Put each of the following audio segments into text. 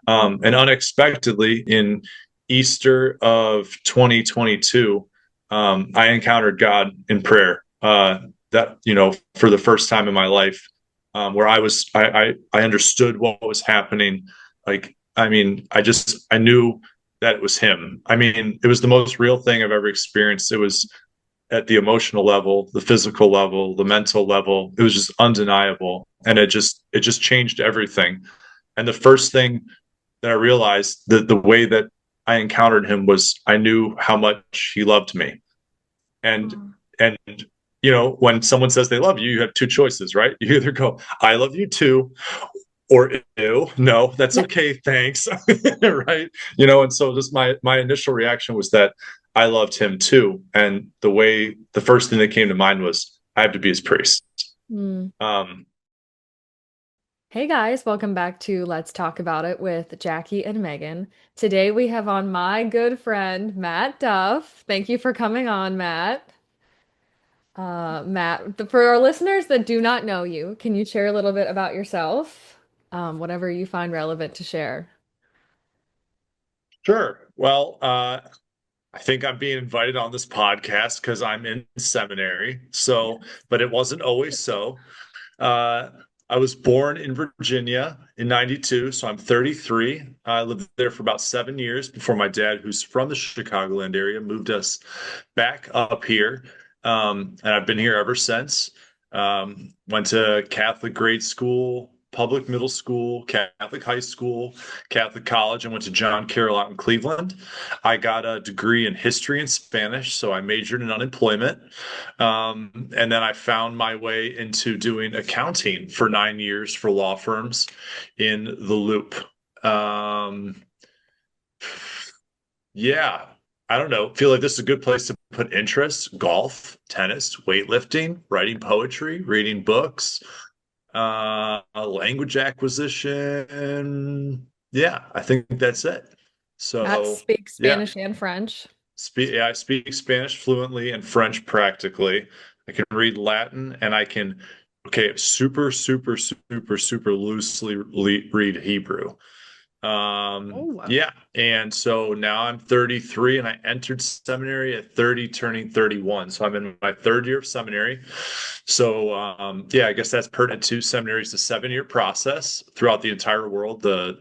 And unexpectedly, in Easter of 2022, I encountered God in prayer. That for the first time in my life, where I understood what was happening. Like, I mean, I knew that it was Him. I mean, it was the most real thing I've ever experienced. It was at the emotional level, the physical level, the mental level. It was just undeniable, and it just changed everything. And the first thing that I realized, that the way that I encountered Him was, I knew how much He loved me. And Oh. and when someone says they love you, you have two choices, right? You either go, I love you too, or ew, no, that's okay, thanks. Right? And so just my initial reaction was that I loved Him too. And the first thing that came to mind was, I have to be His priest. Hmm. um Hey guys, welcome back to Let's Talk About It with Jackie and Megan. Today we have on my good friend Matt Duff. Thank you for coming on, Matt. Matt, for our listeners that do not know you, can you share a little bit about yourself? Whatever you find relevant to share. sure. Well, I think I'm being invited on this podcast because I'm in seminary. So, but it wasn't always so. Uh, I was born in Virginia in 92, so I'm 33. I lived there for about 7 years before my dad, who's from the Chicagoland area, moved us back up here. And I've been here ever since. Went to Catholic grade school, public middle school, Catholic high school, Catholic college, and went to John Carroll out in Cleveland. I got a degree in history and Spanish, so I majored in unemployment. And then I found my way into doing accounting for 9 years for law firms in the Loop. Um, yeah, I don't know. Feel like this is a good place to put interests: golf, tennis, weightlifting, writing poetry, reading books, language acquisition. Yeah, I think that's it. Matt So, speaks yeah, Spanish and French. I speak Spanish fluently and French practically. I can read Latin, and I can, okay, super, super, super, super loosely read Hebrew. Oh. Yeah. And so now I'm 33, and I entered seminary at 30, turning 31. So I'm in my third year of seminary. So, yeah, I guess that's pertinent to seminary. Is a 7-year process throughout the entire world. The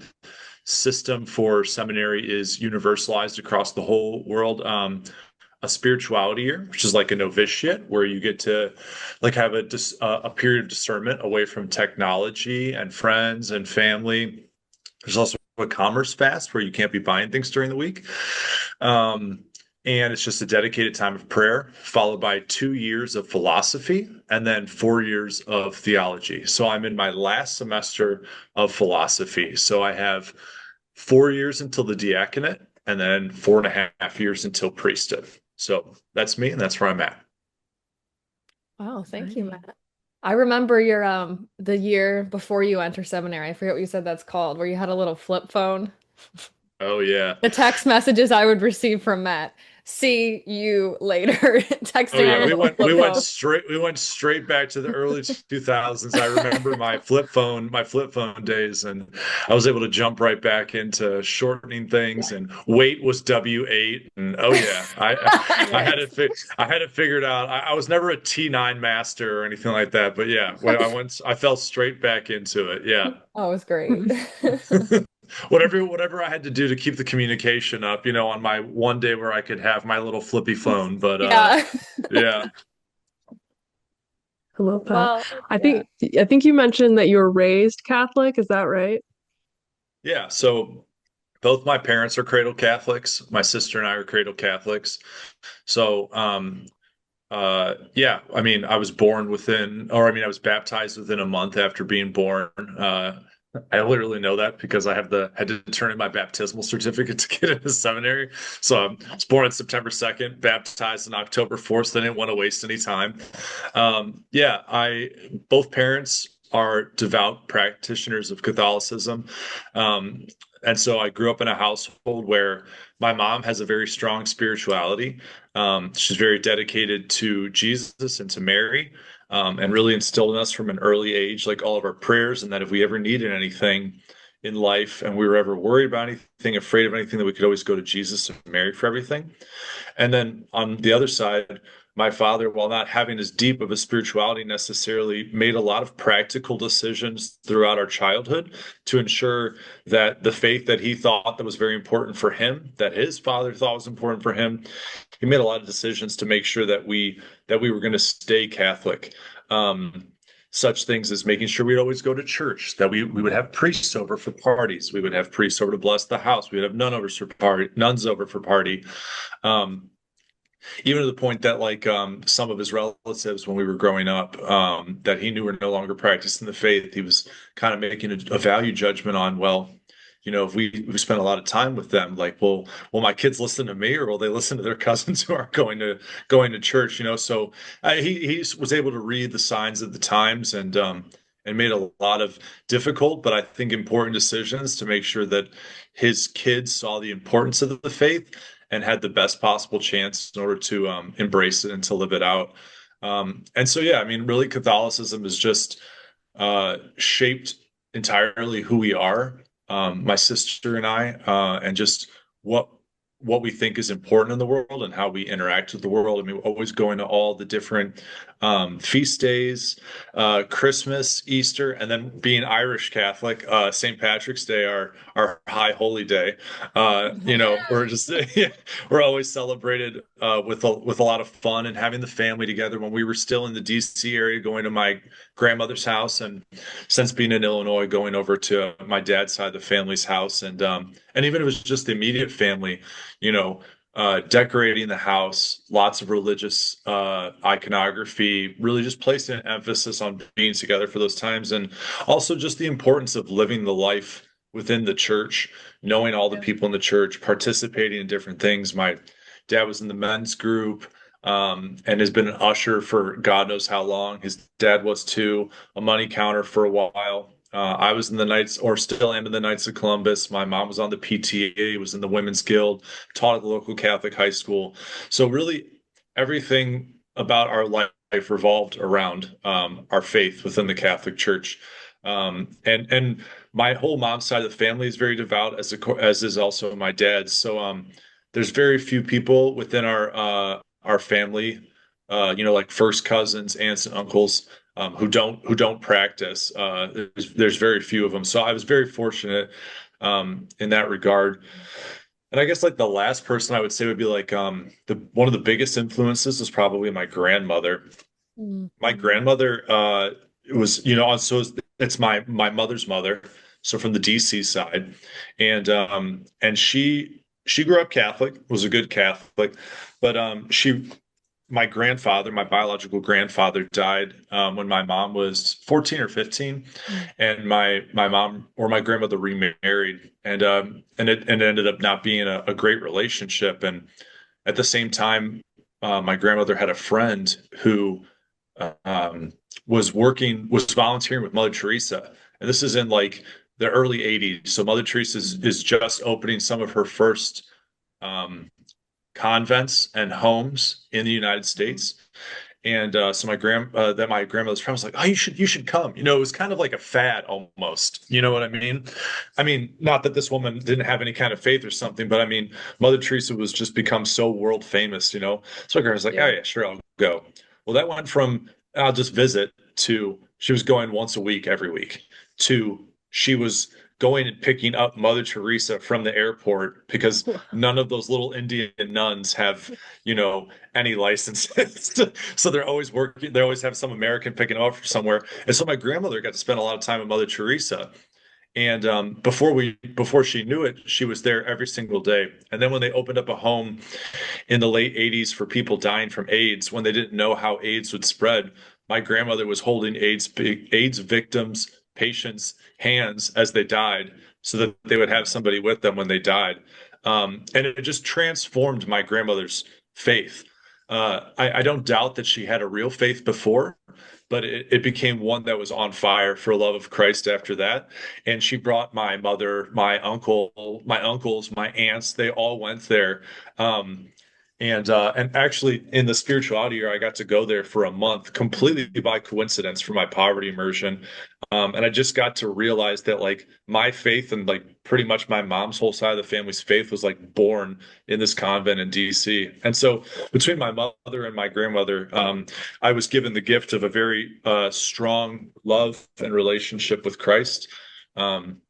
system for seminary is universalized across the whole world. A spirituality year, which is like a novitiate, where you get to like have a period of discernment away from technology and friends and family. There's also a commerce fast where you can't be buying things during the week. Um, and it's just a dedicated time of prayer, followed by 2 years of philosophy and then 4 years of theology. So I'm in my last semester of philosophy. So I have 4 years until the diaconate and then 4.5 years until priesthood. So that's me, and that's where I'm at. Wow, thank you, Nice. Matt. I remember your the year before you enter seminary. I forget what you said that's called, where you had a little flip phone. Oh, yeah. The text messages I would receive from Matt. See you later. Oh Texting yeah, on a we little went flip we went phone. straight we went straight back to the early 2000s. I remember my flip phone days, and I was able to jump right back into shortening things, and weight was W8, and oh yeah, I had Yes. I had it figured out. I was never a T9 master or anything like that, but yeah, when I fell straight back into it. Yeah. Oh, it was great. Whatever I had to do to keep the communication up, on my one day where I could have my little flippy phone. But Yeah. yeah. I love that. Well, I yeah. think I think you mentioned that you were raised Catholic. Is that right? Yeah, so both my parents are cradle Catholics. My sister and I are cradle Catholics. So, yeah, I mean, I was baptized within a month after being born. I literally know that because had to turn in my baptismal certificate to get into seminary. So I was born on September 2nd, baptized on October 4th. So I didn't want to waste any time. Yeah, both parents are devout practitioners of Catholicism. Um, and so I grew up in a household where my mom has a very strong spirituality. She's very dedicated to Jesus and to Mary, and really instilled in us from an early age, like all of our prayers, and that if we ever needed anything, in life and we were ever worried about anything, afraid of anything, that we could always go to Jesus and Mary for everything. And then on the other side, my father, while not having as deep of a spirituality necessarily, made a lot of practical decisions throughout our childhood to ensure that the faith that he thought that was very important for him, that his father thought was important for him, he made a lot of decisions to make sure that we were going to stay Catholic. Such things as making sure we'd always go to church, that we would have priests over for parties, we would have priests over to bless the house, we would have nuns over for party. Um, Even to the point that like some of his relatives when we were growing up that he knew were no longer practicing the faith, he was kind of making a value judgment on, well, if we spend a lot of time with them, like, well, will my kids listen to me or will they listen to their cousins who aren't going to church? So he was able to read the signs of the times and made a lot of difficult, but I think important decisions to make sure that his kids saw the importance of the faith and had the best possible chance in order to embrace it and to live it out. And so, yeah, I mean, really, Catholicism is just shaped entirely who we are, my sister and I, and just what what we think is important in the world and how we interact with the world. I mean, we're always going to all the different feast days, Christmas, Easter, and then being Irish Catholic, St. Patrick's Day, our high holy day. We're just yeah, we're always celebrated with a lot of fun and having the family together. When we were still in the DC area, going to my grandmother's house, and since being in Illinois, going over to my dad's side of the family's house, and even if it was just the immediate family, decorating the house, lots of religious iconography, really just placing an emphasis on being together for those times, and also just the importance of living the life within the church, knowing all the Yeah. people in the church, participating in different things. My dad was in the men's group. And has been an usher for God knows how long. His dad was too, a money counter for a while. I was in the Knights, or still am in the Knights of Columbus. My mom was on the PTA, was in the Women's Guild, taught at the local Catholic high school. So really, everything about our life revolved around our faith within the Catholic Church. And my whole mom's side of the family is very devout, as is also my dad's. So there's very few people within our family, like first cousins, aunts, and uncles who don't practice. There's very few of them, so I was very fortunate in that regard. And I guess like the last person I would say would be like the one of the biggest influences is probably my grandmother. Mm. My grandmother was, so it's my mother's mother, so from the DC side, and she grew up Catholic, was a good Catholic, but my grandfather, my biological grandfather, died when my mom was 14 or 15, Mm. and my mom or my grandmother remarried, and it ended up not being a great relationship. And at the same time, my grandmother had a friend who um, was volunteering with Mother Teresa, and this is in like the early 80s. So Mother Teresa is just opening some of her first um, convents and homes in the United States. And so my grandmother's friend was like, "Oh, you should come." It was kind of like a fad almost. You know what I mean? I mean, not that this woman didn't have any kind of faith or something, but I mean, Mother Teresa was just become so world famous. So my grandma's like, "Oh Yeah. yeah, sure, I'll go." Well, that went from I'll just visit to she was going once a week, every week, to she was going and picking up Mother Teresa from the airport because none of those little Indian nuns have, any licenses. So they're always working, they always have some American picking them up from somewhere. And so my grandmother got to spend a lot of time with Mother Teresa. And before she knew it, she was there every single day. And then when they opened up a home in the late 80s for people dying from AIDS, when they didn't know how AIDS would spread, my grandmother was holding AIDS victims, patients' hands as they died so that they would have somebody with them when they died. And it just transformed my grandmother's faith. I don't doubt that she had a real faith before, but it became one that was on fire for love of Christ after that. And she brought my mother, my uncle, my uncles, my aunts, they all went there. And actually in the spirituality year, I got to go there for a month completely by coincidence for my poverty immersion. And I just got to realize that like my faith and like pretty much my mom's whole side of the family's faith was like born in this convent in DC. And so between my mother and my grandmother, I was given the gift of a very strong love and relationship with Christ. Um,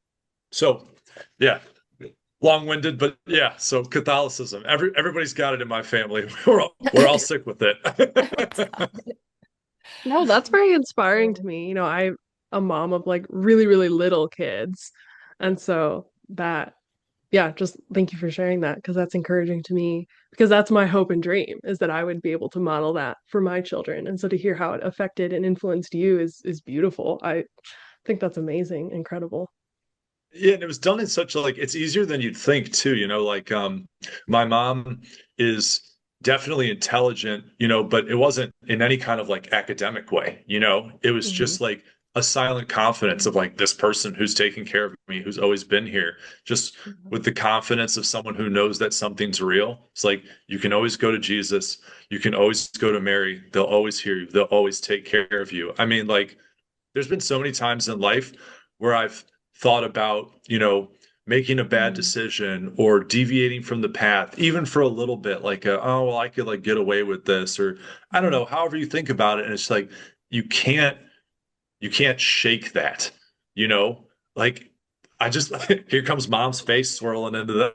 so yeah, long-winded, but yeah. So Catholicism, everybody's got it in my family. We're all sick with it. No, that's very inspiring to me. I'm a mom of like really, really little kids. And so that, yeah, just thank you for sharing that because that's encouraging to me because that's my hope and dream is that I would be able to model that for my children. And so to hear how it affected and influenced you is beautiful. I think that's amazing, incredible. Yeah, and it was done in such a like it's easier than you'd think too, like my mom is definitely intelligent, but it wasn't in any kind of like academic way. It was Hmm. just like a silent confidence of like this person who's taking care of me, who's always been here, just with the confidence of someone who knows that something's real. It's like you can always go to Jesus, you can always go to Mary, they'll always hear you, they'll always take care of you. I mean, like there's been so many times in life where I've thought about, making a bad Hmm. decision or deviating from the path, even for a little bit, like, oh, well, I could like get away with this, or I don't know, however you think about it. And it's like, you can't, you can't shake that, you know, like, I just, here comes mom's face swirling into that.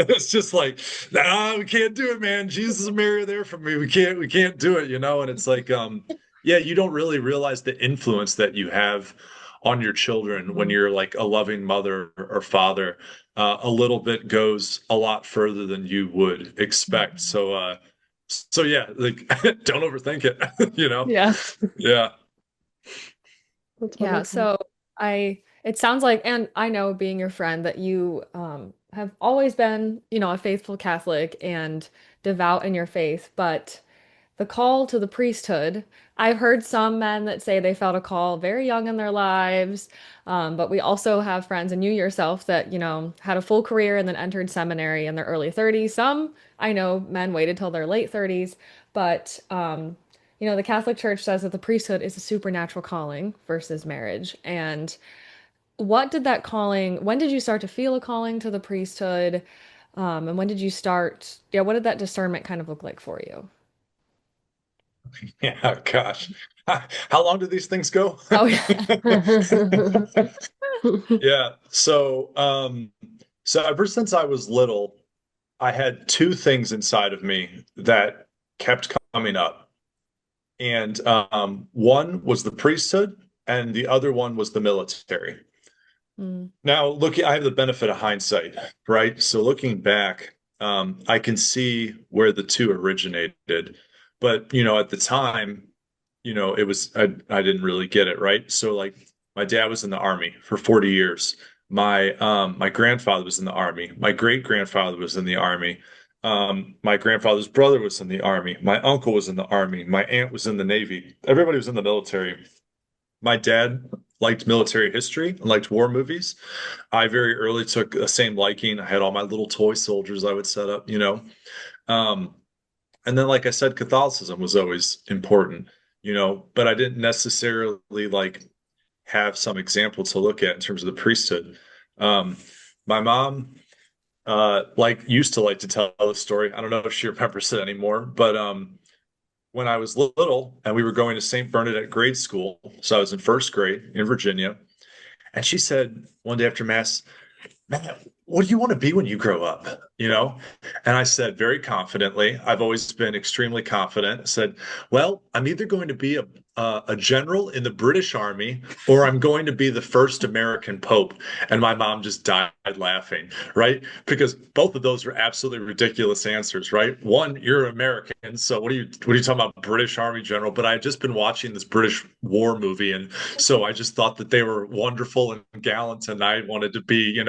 It's just like, nah, we can't do it, man. Jesus and Mary are there for me. We can't do it. And it's like, yeah, you don't really realize the influence that you have on your children when you're like a loving mother or father. A little bit goes a lot further than you would expect. So yeah, like don't overthink it. Yeah, Yeah. that's Yeah, wonderful. so it sounds like, and I know being your friend that you have always been, a faithful Catholic and devout in your faith, but the call to the priesthood, I've heard some men that say they felt a call very young in their lives, but we also have friends, and you yourself, that, had a full career and then entered seminary in their early 30s. Some, I know, men waited till their late 30s, but the Catholic Church says that the priesthood is a supernatural calling versus marriage. And what did that calling, when did you start to feel a calling to the priesthood? And when did you start, yeah, what did that discernment kind of look like for you? Yeah, gosh. How long do these things go? Oh, yeah. Yeah. So ever since I was little, I had two things inside of me that kept coming up. And one was the priesthood, and the other one was the military. Mm, Now, looking, I have the benefit of hindsight, right? So looking back, I can see where the two originated. But, at the time, it was I didn't really get it, right? So like my dad was in the army for 40 years. My grandfather was in the army. My great grandfather was in the army. My grandfather's brother was in the army. My uncle was in the army. My aunt was in the Navy. Everybody was in the military. My dad liked military history and liked war movies. I very early took the same liking. I had all my little toy soldiers I would set up. Um, and then, like I said, Catholicism was always important, but I didn't necessarily like have some example to look at in terms of the priesthood. Um, my mom like used to like to tell the story. I don't know if she remembers it anymore, but when I was little and we were going to St. Bernadette grade school, so I was in first grade in Virginia, and she said one day after mass, "Matt, what do you want to be when you grow up?" And I said very confidently, I've always been extremely confident, said, "Well, I'm either going to be a general in the British Army or I'm going to be the first American Pope." And my mom just died laughing, right? Because both of those are absolutely ridiculous answers, right? One, you're American, so what are you talking about, British Army general? But I had just been watching this British war movie, and so I just thought that they were wonderful and gallant, and I wanted to be,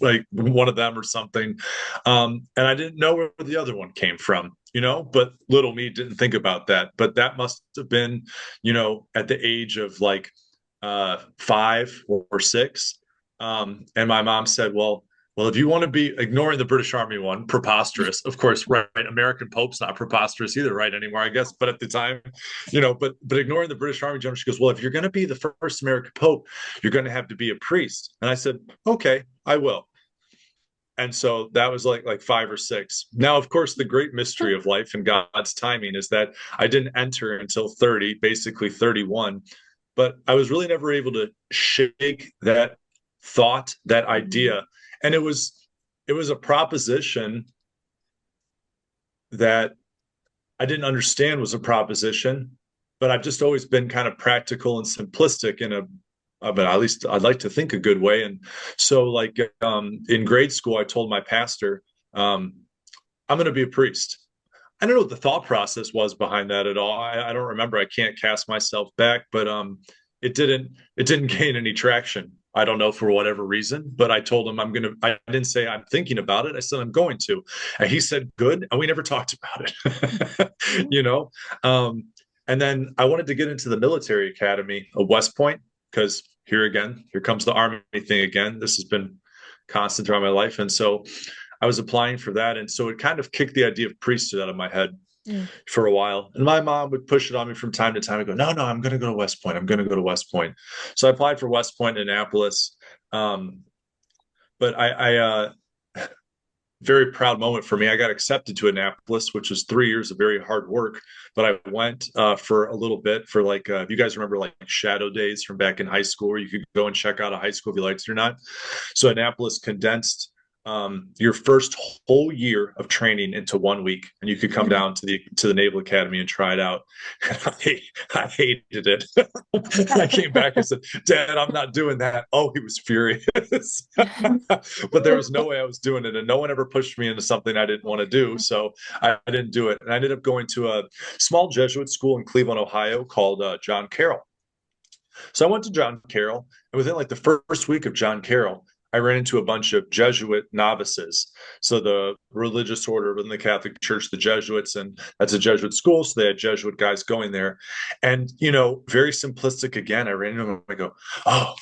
like one of them or something. And I didn't know where the other one came from, but little me didn't think about that. But that must have been, at the age of like 5 or 6. And my mom said, "Well, Well, if you want to be ignoring the British Army one, preposterous. Of course, right? American Pope's not preposterous either, right? Anymore, I guess. But at the time, but ignoring the British Army general, she goes, "Well, if you're going to be the first American Pope, you're going to have to be a priest." And I said, "Okay, I will." And so that was like five or six. Now, of course, the great mystery of life and God's timing is that I didn't enter until 30, basically 31, but I was really never able to shake that thought, that Mhm. idea. And it was a proposition that I didn't understand was a proposition, but I've just always been kind of practical and simplistic but at least I'd like to think a good way. And so like in grade school, I told my pastor, um, I'm going to be a priest. I don't know what the thought process was behind that at all. I don't remember. I can't cast myself back, but it didn't gain any traction. I don't know for whatever reason, but I told him I didn't say I'm thinking about it. I said I'm going to. And he said good, and we never talked about it. you know? Um, and then I wanted to get into the military academy of West Point because here comes the army thing again. This has been constant throughout my life. And so I was applying for that. And so it kind of kicked the idea of priesthood out of my head Mm. for a while. And my mom would push it on me from time to time. I go, no, no, I'm going to go to West Point. I'm going to go to West Point. So I applied for West Point in Annapolis. Um, but very proud moment for me. I got accepted to Annapolis, which was 3 years of very hard work. But I went for a little bit for if you guys remember like shadow days from back in high school, where you could go and check out a high school if you liked it or not. So Annapolis condensed your first whole year of training into 1 week, and you could come down to the Naval Academy and try it out. I hated it. I came back and said, "Dad, I'm not doing that." Oh, he was furious. But there was no way I was doing it, and no one ever pushed me into something I didn't want to do, so I didn't do it. And I ended up going to a small Jesuit school in Cleveland, Ohio, called John Carroll. So I went to John Carroll, and within like the first week of John Carroll, I ran into a bunch of Jesuit novices. So the religious order within the Catholic Church, the Jesuits, and that's a Jesuit school. So they had Jesuit guys going there. And, very simplistic again, I ran into them and I go, oh,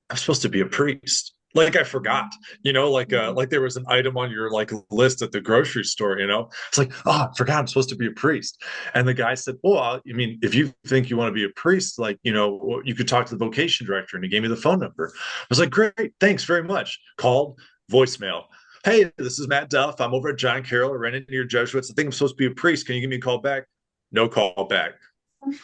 I'm supposed to be a priest. Like I forgot, like there was an item on your like list at the grocery store, It's like, oh, I forgot I'm supposed to be a priest. And the guy said, well, I mean, if you think you want to be a priest, like, you could talk to the vocation director. And he gave me the phone number. I was like, great, thanks very much. Called, voicemail. Hey, this is Matt Duff. I'm over at John Carroll. I ran into your Jesuits. I think I'm supposed to be a priest. Can you give me a call back? No call back.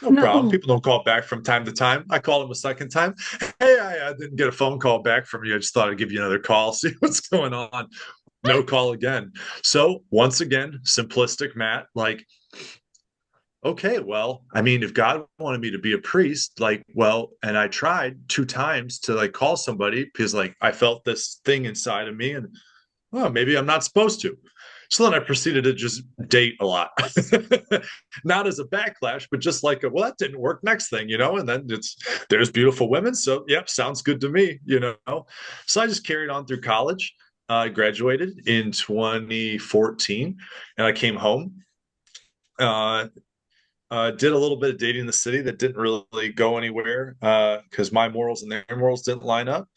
No problem. No. People don't call back from time to time. I called him a second time. Hey, I didn't get a phone call back from you. I just thought I'd give you another call, see what's going on. No call again. So once again, simplistic Matt, like, okay, well, I mean, if God wanted me to be a priest, like, well, and I tried 2 times to like call somebody because like I felt this thing inside of me and well, maybe I'm not supposed to. So then I proceeded to just date a lot, not as a backlash, but just like, well, that didn't work. Next thing, and then there's beautiful women. So, yep, sounds good to me. So I just carried on through college. I graduated in 2014 and I came home. Uh, did a little bit of dating in the city that didn't really go anywhere because my morals and their morals didn't line up.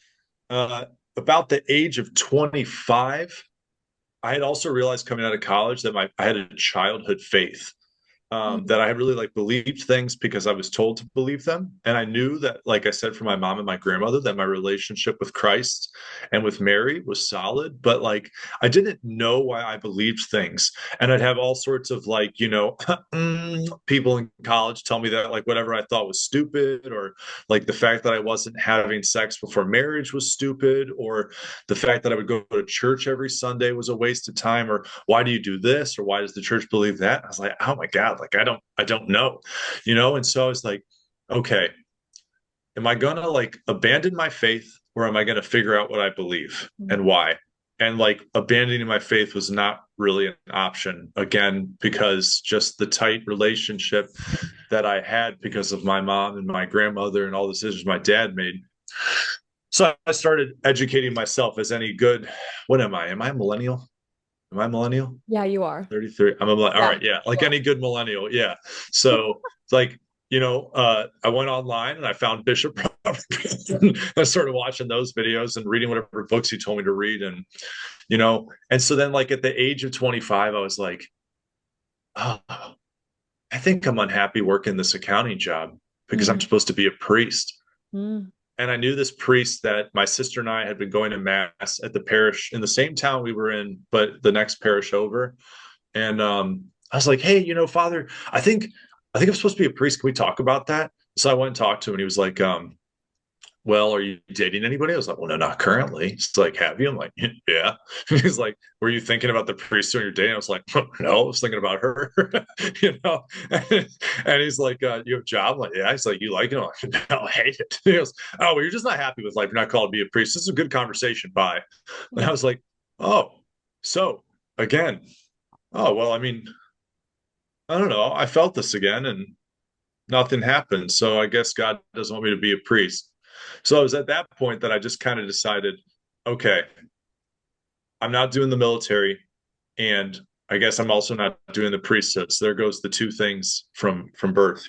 Uh, about the age of 25, I had also realized coming out of college that I had a childhood faith that I had really like believed things because I was told to believe them. And I knew that, like I said, from my mom and my grandmother, that my relationship with Christ and with Mary was solid. But like, I didn't know why I believed things. And I'd have all sorts of like, people in college tell me that like whatever I thought was stupid, or like the fact that I wasn't having sex before marriage was stupid, or the fact that I would go to church every Sunday was a waste of time, or why do you do this, or why does the church believe that? I was like, oh my God, like I don't know, And so I was like, okay, am I gonna like abandon my faith, or am I gonna figure out what I believe and why? And like abandoning my faith was not really an option again, because just the tight relationship that I had because of my mom and my grandmother and all the decisions my dad made. So I started educating myself as any good, what am I? Am I a millennial? Am I a millennial? Yeah, you are. 33. All Yeah. right, yeah, like any good millennial, yeah. So it's like, I went online and I found Bishop I started watching those videos and reading whatever books he told me to read. And, and so then like at the age of 25, I was like, oh, I think I'm unhappy working this accounting job because I'm Mm, supposed to be a priest. mm, And I knew this priest that my sister and I had been going to mass at the parish in the same town we were in, but the next parish over. And I was like, hey, Father, I think I'm supposed to be a priest. Can we talk about that? So I went and talked to him, and he was like, well, are you dating anybody? I was like, well, no, not currently. He's like, have you? I'm like, yeah. He's like, were you thinking about the priest when you're dating? I was like, no, I was thinking about her, you know? And he's like, you have a job? I'm like, yeah. He's like, you like it? I'm like, no, I hate it. He goes, oh, well, you're just not happy with life. You're not called to be a priest. This is a good conversation. Bye. And I mm, was like, oh, so again, oh, well, I mean, I don't know. I felt this again and nothing happened. So I guess God doesn't want me to be a priest. So it was at that point that I just kind of decided, okay, I'm not doing the military, and I guess I'm also not doing the priesthood. So there goes the two things from birth.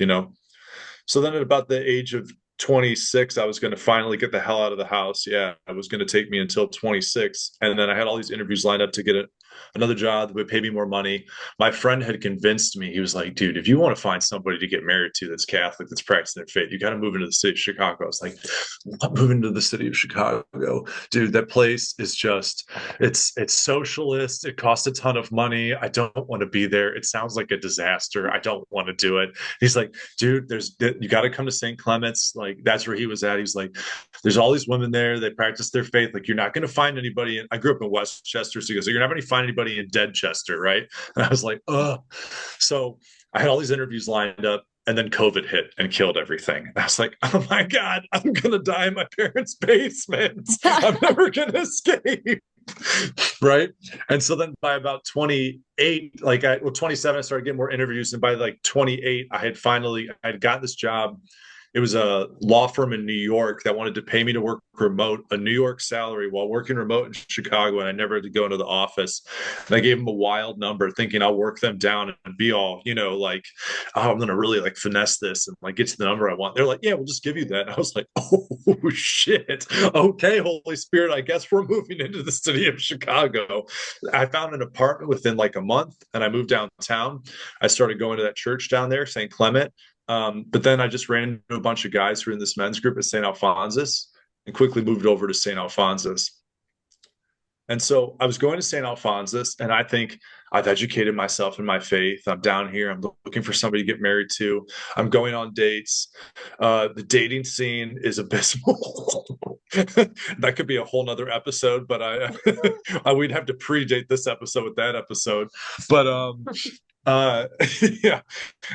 So then at about the age of 26, I was going to finally get the hell out of the house. Yeah, it was going to take me until 26. And then I had all these interviews lined up to get another job that would pay me more money. My friend had convinced me, he was like, dude, if you want to find somebody to get married to that's Catholic, that's practicing their faith, you got to move into the city of Chicago. I was like, I'm moving to the city of Chicago. Dude, that place is just, it's socialist. It costs a ton of money. I don't want to be there. It sounds like a disaster. I don't want to do it. He's like, dude, you got to come to St. Clement's. Like, that's where he was at. He's like, there's all these women there. They practice their faith. Like, you're not going to find anybody. I grew up in Westchester. So he goes, so you're not going to find anybody in Deadchester, right? And I was like, oh. So I had all these interviews lined up. And then COVID hit and killed everything. And I was like, oh my God, I'm going to die in my parents' basement. I'm never going to escape. Right. And so then by about 28, 27, I started getting more interviews. And by like 28, I had got this job. It was a law firm in New York that wanted to pay me to work remote, a New York salary while working remote in Chicago. And I never had to go into the office. And I gave them a wild number thinking I'll work them down and be all, like, oh, I'm going to really like finesse this and like get to the number I want. They're like, yeah, we'll just give you that. And I was like, oh, shit. Okay, Holy Spirit, I guess we're moving into the city of Chicago. I found an apartment within like a month and I moved downtown. I started going to that church down there, St. Clement. But then I just ran into a bunch of guys who were in this men's group at St. Alphonsus and quickly moved over to St. Alphonsus. And so I was going to St. Alphonsus, and I think I've educated myself in my faith. I'm down here. I'm looking for somebody to get married to. I'm going on dates. The dating scene is abysmal. That could be a whole nother episode, but we'd have to predate this episode with that episode. But uh, yeah.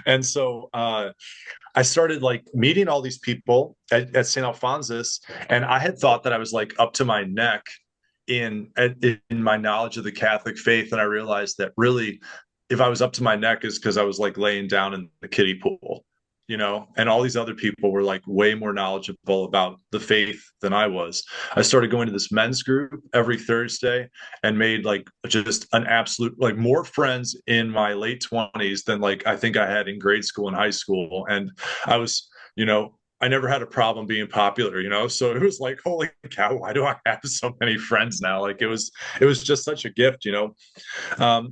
And so I started like meeting all these people at St. Alphonsus, and I had thought that I was like up to my neck in my knowledge of the Catholic faith, and I realized that really, if I was up to my neck, is because I was like laying down in the kiddie pool, and all these other people were like way more knowledgeable about the faith than I was. I started going to this men's group every Thursday and made like just an absolute like more friends in my late 20s than like I think I had in grade school and high school. And I was, I never had a problem being popular, so it was like, holy cow, why do I have so many friends now? Like it was just such a gift. And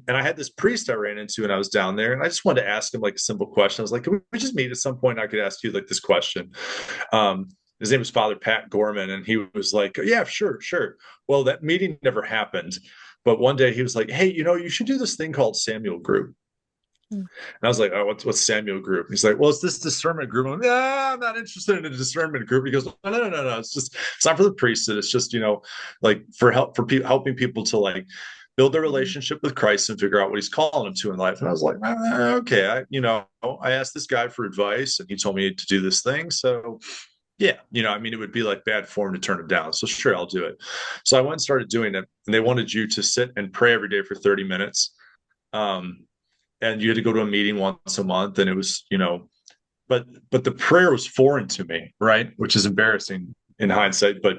I had this priest I ran into, and I was down there, and I just wanted to ask him like a simple question. I was like, can we just meet at some point? I could ask you like this question. His name was Father Pat Gorman, and he was like, yeah, sure, sure. Well, that meeting never happened, but one day he was like, hey, you should do this thing called Samuel Group. mm, And I was like, oh, what's Samuel Group? He's like, well, it's this discernment group. I'm like, I'm not interested in a discernment group. He goes, no. It's not for the priesthood. It's just, like for helping people to like build their relationship with Christ and figure out what he's calling them to in life. And I was like, okay, I asked this guy for advice and he told me to do this thing. So yeah, it would be like bad form to turn it down. So sure, I'll do it. So I went and started doing it, and they wanted you to sit and pray every day for 30 minutes. Um, and you had to go to a meeting once a month, and it was but the prayer was foreign to me, right, which is embarrassing in hindsight. But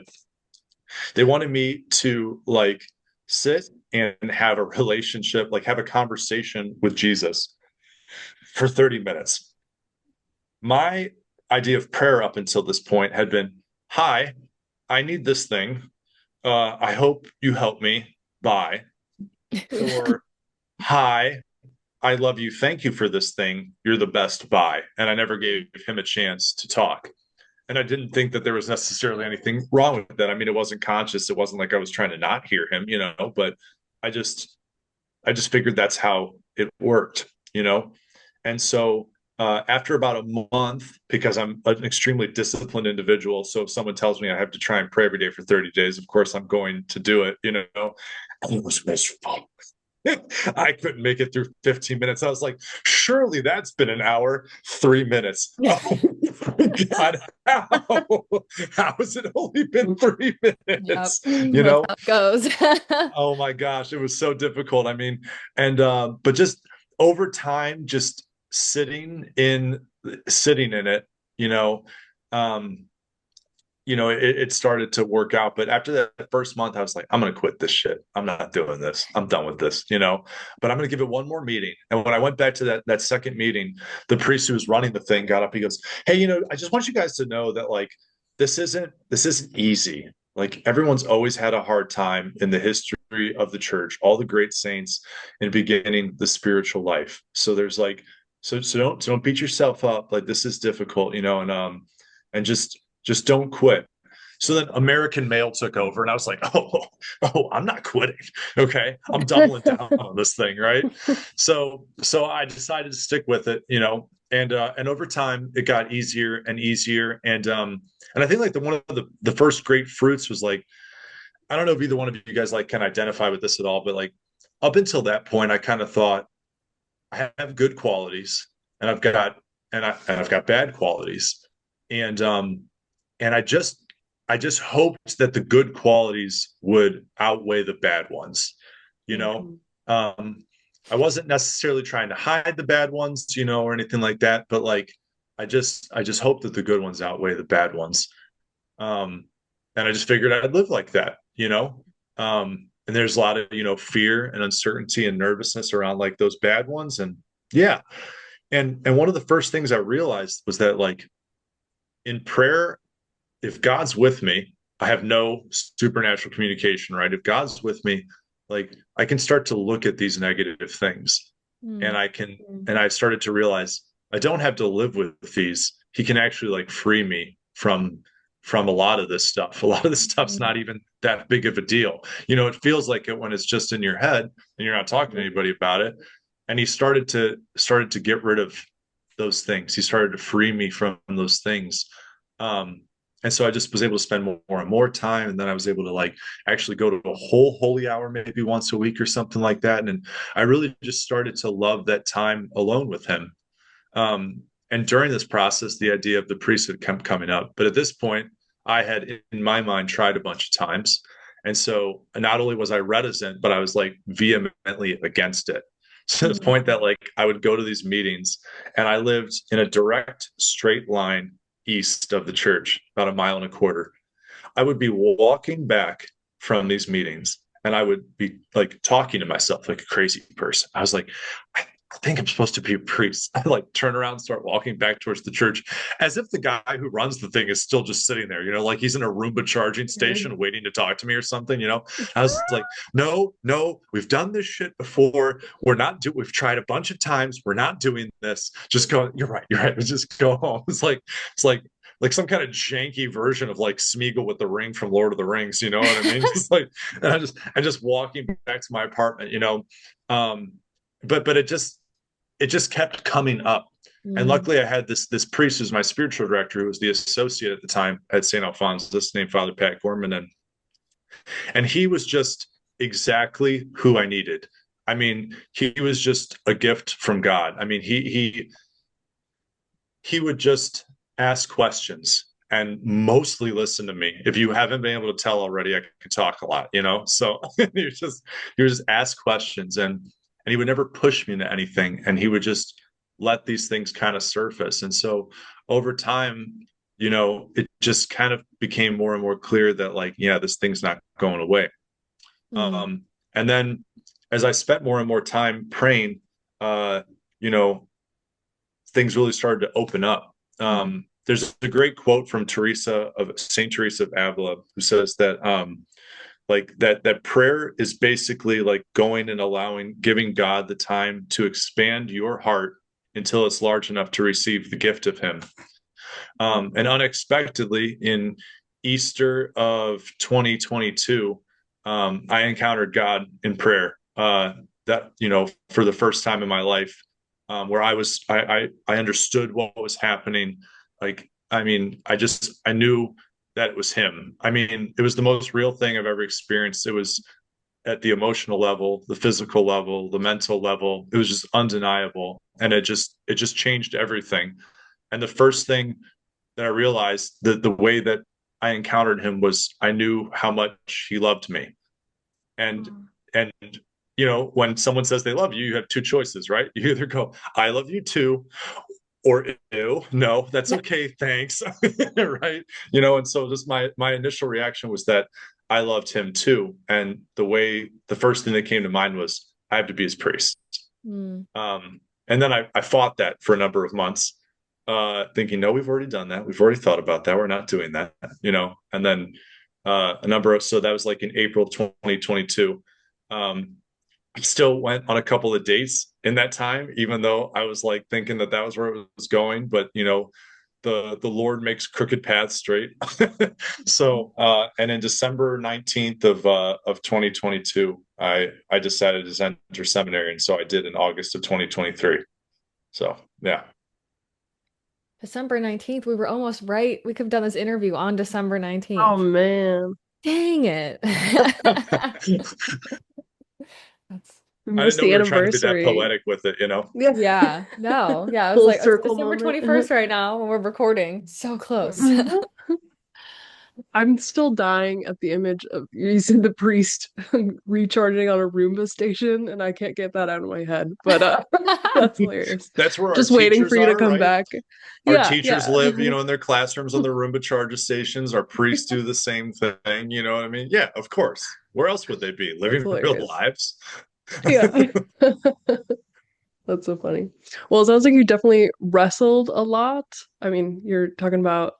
they wanted me to like sit and have a relationship, like have a conversation with Jesus for 30 minutes. My idea of prayer up until this point had been hi, I need this thing. I hope you help me. Bye. Or, hi, I love you. Thank you for this thing. You're the best. Bye. And I never gave him a chance to talk. And I didn't think that there was necessarily anything wrong with that. I mean, it wasn't conscious. It wasn't like I was trying to not hear him, but I just I just figured that's how it worked, you know? And so after about a month, because I'm an extremely disciplined individual, so if someone tells me I have to try and pray every day for 30 days, of course I'm going to do it, And it was miserable. I couldn't make it through 15 minutes. I was like, surely that's been an hour, 3 minutes. Oh my God. How has it only been 3 minutes? Yep, You that's know? how it goes. Oh my gosh, it was so difficult. I mean, and but just over time, just sitting in it, you know, um, it started to work out. But after that first month, I was like, I'm gonna quit this shit. I'm not doing this. I'm done with this. But I'm gonna give it one more meeting. And when I went back to that second meeting, the priest who was running the thing got up. He goes, "Hey, I just want you guys to know that like this isn't easy. Like everyone's always had a hard time in the history of the church, all the great saints in beginning the spiritual life. So there's like so don't beat yourself up. Like this is difficult, and just don't quit." So then American Male took over, and I was like, oh, I'm not quitting. Okay, I'm doubling down on this thing, right? So I decided to stick with it, and over time it got easier and easier, and I think like one of the first great fruits was like, I don't know if either one of you guys like can identify with this at all, but like up until that point, I kind of thought I have good qualities, and I've got bad qualities, and and I just hoped that the good qualities would outweigh the bad ones, you know. Mhm. Um, I wasn't necessarily trying to hide the bad ones, or anything like that, but like I just hope that the good ones outweigh the bad ones. Um, and I just figured I'd live like that. And there's a lot of, fear and uncertainty and nervousness around like those bad ones. And yeah. And one of the first things I realized was that like in prayer, if God's with me, I have no supernatural communication, right? If God's with me, like I can start to look at these negative things, and Mm, I can, and I started to realize I don't have to live with these. He can actually like free me from a lot of this stuff. A lot of this stuff's mm, not even that big of a deal. It feels like it when it's just in your head and you're not talking to anybody about it. And he started to get rid of those things. He started to free me from those things. Um, and so I just was able to spend more and more time. And then I was able to like actually go to a whole holy hour, maybe once a week or something like that. And I really just started to love that time alone with him. And during this process, the idea of the priesthood kept coming up. But at this point, I had in my mind tried a bunch of times. And so not only was I reticent, but I was like vehemently against it. To the mm, point that like I would go to these meetings, and I lived in a direct straight line east of the church, about a mile and a quarter. I would be walking back from these meetings, and I would be like talking to myself like a crazy person. I was like, I think I'm supposed to be a priest. I like turn around and start walking back towards the church as if the guy who runs the thing is still just sitting there, like he's in a Roomba charging station waiting to talk to me or something. I was like, no, no, we've done this shit before. We've tried a bunch of times. We're not doing this. Just go. You're right. You're right. Just go home. It's like some kind of janky version of like Smeagol with the ring from Lord of the Rings. You know what I mean? Just like, and I just walking back to my apartment. Um, but it just kept coming up. And mm, luckily I had this priest who's my spiritual director, who was the associate at the time at St. Alphonsus, named Father Pat Gorman. And he was just exactly who I needed. I mean, he was just a gift from God. I mean, he would just ask questions and mostly listen to me. If you haven't been able to tell already, I can talk a lot. So he would just ask questions, and he would never push me into anything, and he would just let these things kind of surface. And so over time, it just kind of became more and more clear that like, yeah, this thing's not going away. mm, And then as I spent more and more time praying, uh, you know, things really started to open up. there's a great quote from Teresa of Saint Teresa of Avila, who says that like that prayer is basically like going and allowing, giving God the time to expand your heart until it's large enough to receive the gift of him. And unexpectedly, in Easter of 2022, I encountered God in prayer. That, for the first time in my life, where I understood what was happening. Like, I mean, I knew that it was him. I mean, it was the most real thing I've ever experienced. It was at the emotional level, the physical level, the mental level. It was just undeniable, and it just changed everything. And the first thing that I realized, that the way that I encountered him was, I knew how much he loved me. And and when someone says they love you, you have two choices, right? You either go, I love you too, or ew, no, that's Yeah. okay, thanks. Right? And so just my initial reaction was that I loved him too. And the first thing that came to mind was, I have to be his priest. Mm. And then I fought that for a number of months, thinking, no, we've already done that. We've already thought about that. We're not doing that, And then so that was like in April 2022. I still went on a couple of dates in that time, even though I was like thinking that that was where it was going. But the Lord makes crooked paths straight. So and in December 19th of 2022, I decided to enter seminary, and so I did in August of 2023. So yeah. December 19th, we were almost right. We could have done this interview on December Oh 19th. man, Dang it. That's we I didn't missed know the we were trying to be that anniversary. poetic with it. Yeah, yeah, no. Yeah, I was full like, it's circle December moment. 21st right now when we're recording. So close. I'm still dying at the image of you said the priest recharging on a Roomba station, and I can't get that out of my head. But that's hilarious. That's where our Just waiting for teachers you to are, come right? back. Our Yeah, teachers yeah. live, in their classrooms on the Roomba charger stations. Our priests do the same thing. You know what I mean? Yeah, of course. Where else would they be? That's Living real hilarious. lives. Yeah. That's so funny. Well, it sounds like you definitely wrestled a lot. I mean, you're talking about,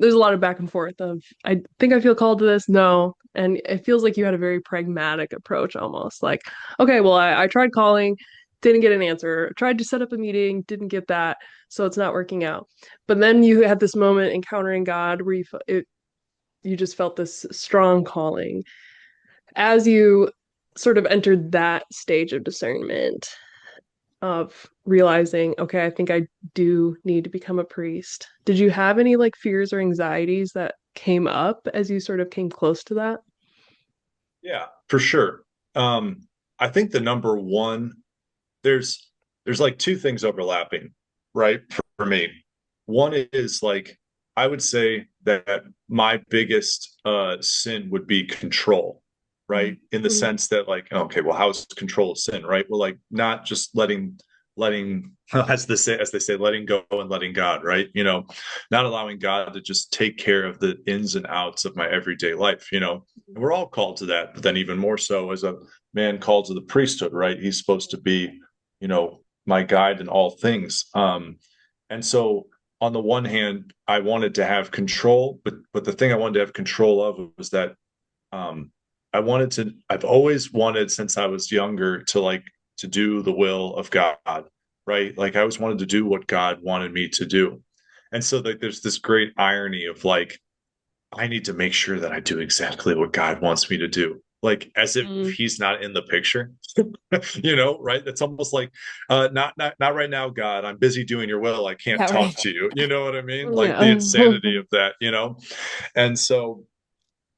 there's a lot of back and forth of, I think I feel called to this. No. And it feels like you had a very pragmatic approach almost. Like, okay, well, I tried calling, didn't get an answer. Tried to set up a meeting, didn't get that. So it's not working out. But then you had this moment encountering God where you just felt this strong calling. As you sort of entered that stage of discernment, of realizing, okay, I think I do need to become a priest. Did you have any like fears or anxieties that came up as you sort of came close to that? Yeah, for sure. I think the number one, there's there's like two things overlapping, right? For me. One is like, I would say that my biggest sin would be control, right? In the Mhm. sense that, like, okay, well, how is control a sin, right? Well, like, not just letting as they say, letting go and letting God, right? Not allowing God to just take care of the ins and outs of my everyday life. And we're all called to that, but then even more so as a man called to the priesthood, right? He's supposed to be, my guide in all things. And so on the one hand, I wanted to have control, but the thing I wanted to have control of was that um, I've always wanted, since I was younger, to do the will of God, right? Like, I always wanted to do what God wanted me to do. And so, like, there's this great irony of like, I need to make sure that I do exactly what God wants me to do. Like, as if Mm, he's not in the picture, right? It's almost like, not right now, God. I'm busy doing your will. I can't Yeah, talk right. to you. You know what I mean? Like, yeah. the insanity of that. And so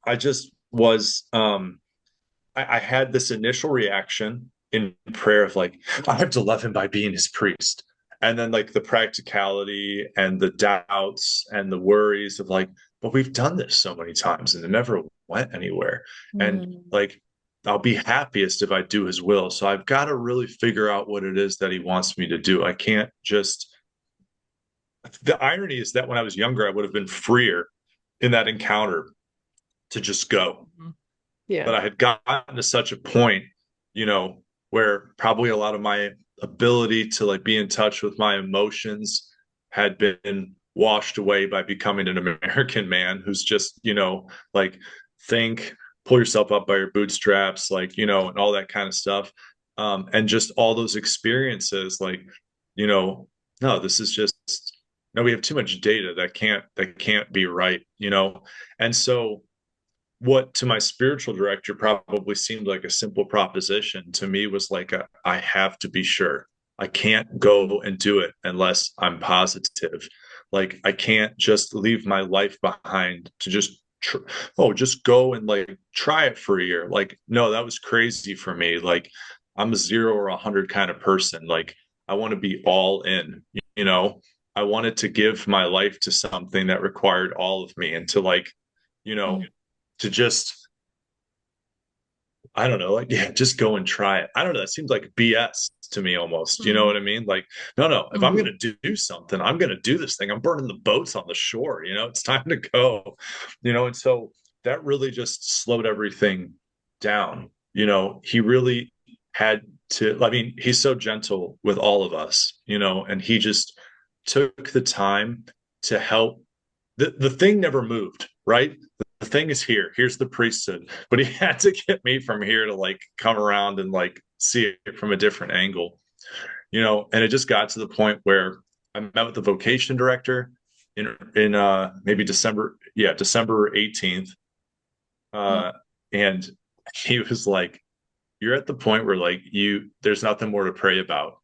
I just was, I had this initial reaction in prayer of like, I have to love him by being his priest. And then like the practicality and the doubts and the worries of like, but we've done this so many times and it never went anywhere. And Mm. like, I'll be happiest if I do his will. So I've got to really figure out what it is that he wants me to do. I can't just, the irony is that when I was younger, I would have been freer in that encounter to just go. Yeah. But I had gotten to such a point, you know, where probably a lot of my ability to like be in touch with my emotions had been washed away by becoming an American man who's just, like think, pull yourself up by your bootstraps, like, and all that kind of stuff. And just all those experiences, like, no, this is just, no, we have too much data that can't be right, And so what to my spiritual director probably seemed like a simple proposition to me was like I have to be sure. I can't go and do it unless I'm positive. Like I can't just leave my life behind to just go and like try it for a year. Like no, that was crazy for me. Like I'm a 0 or 100 kind of person. Like I want to be all in, you know. I wanted to give my life to something that required all of me and to like, you know, to just I don't know, like yeah, just go and try it. I don't know. That seems like BS to me almost. You know Mm. what I mean? Like, no, no. If I'm Mhm. gonna do something, I'm gonna do this thing. I'm burning the boats on the shore. It's time to go. And so that really just slowed everything down. He really had to. I mean, he's so gentle with all of us. And he just took the time to help. The thing never moved, right? The thing is here. Here's the priesthood. But he had to get me from here to like come around and like see it from a different angle, and it just got to the point where I met with the vocation director in maybe December 18th. And he was like, you're at the point where like there's nothing more to pray about.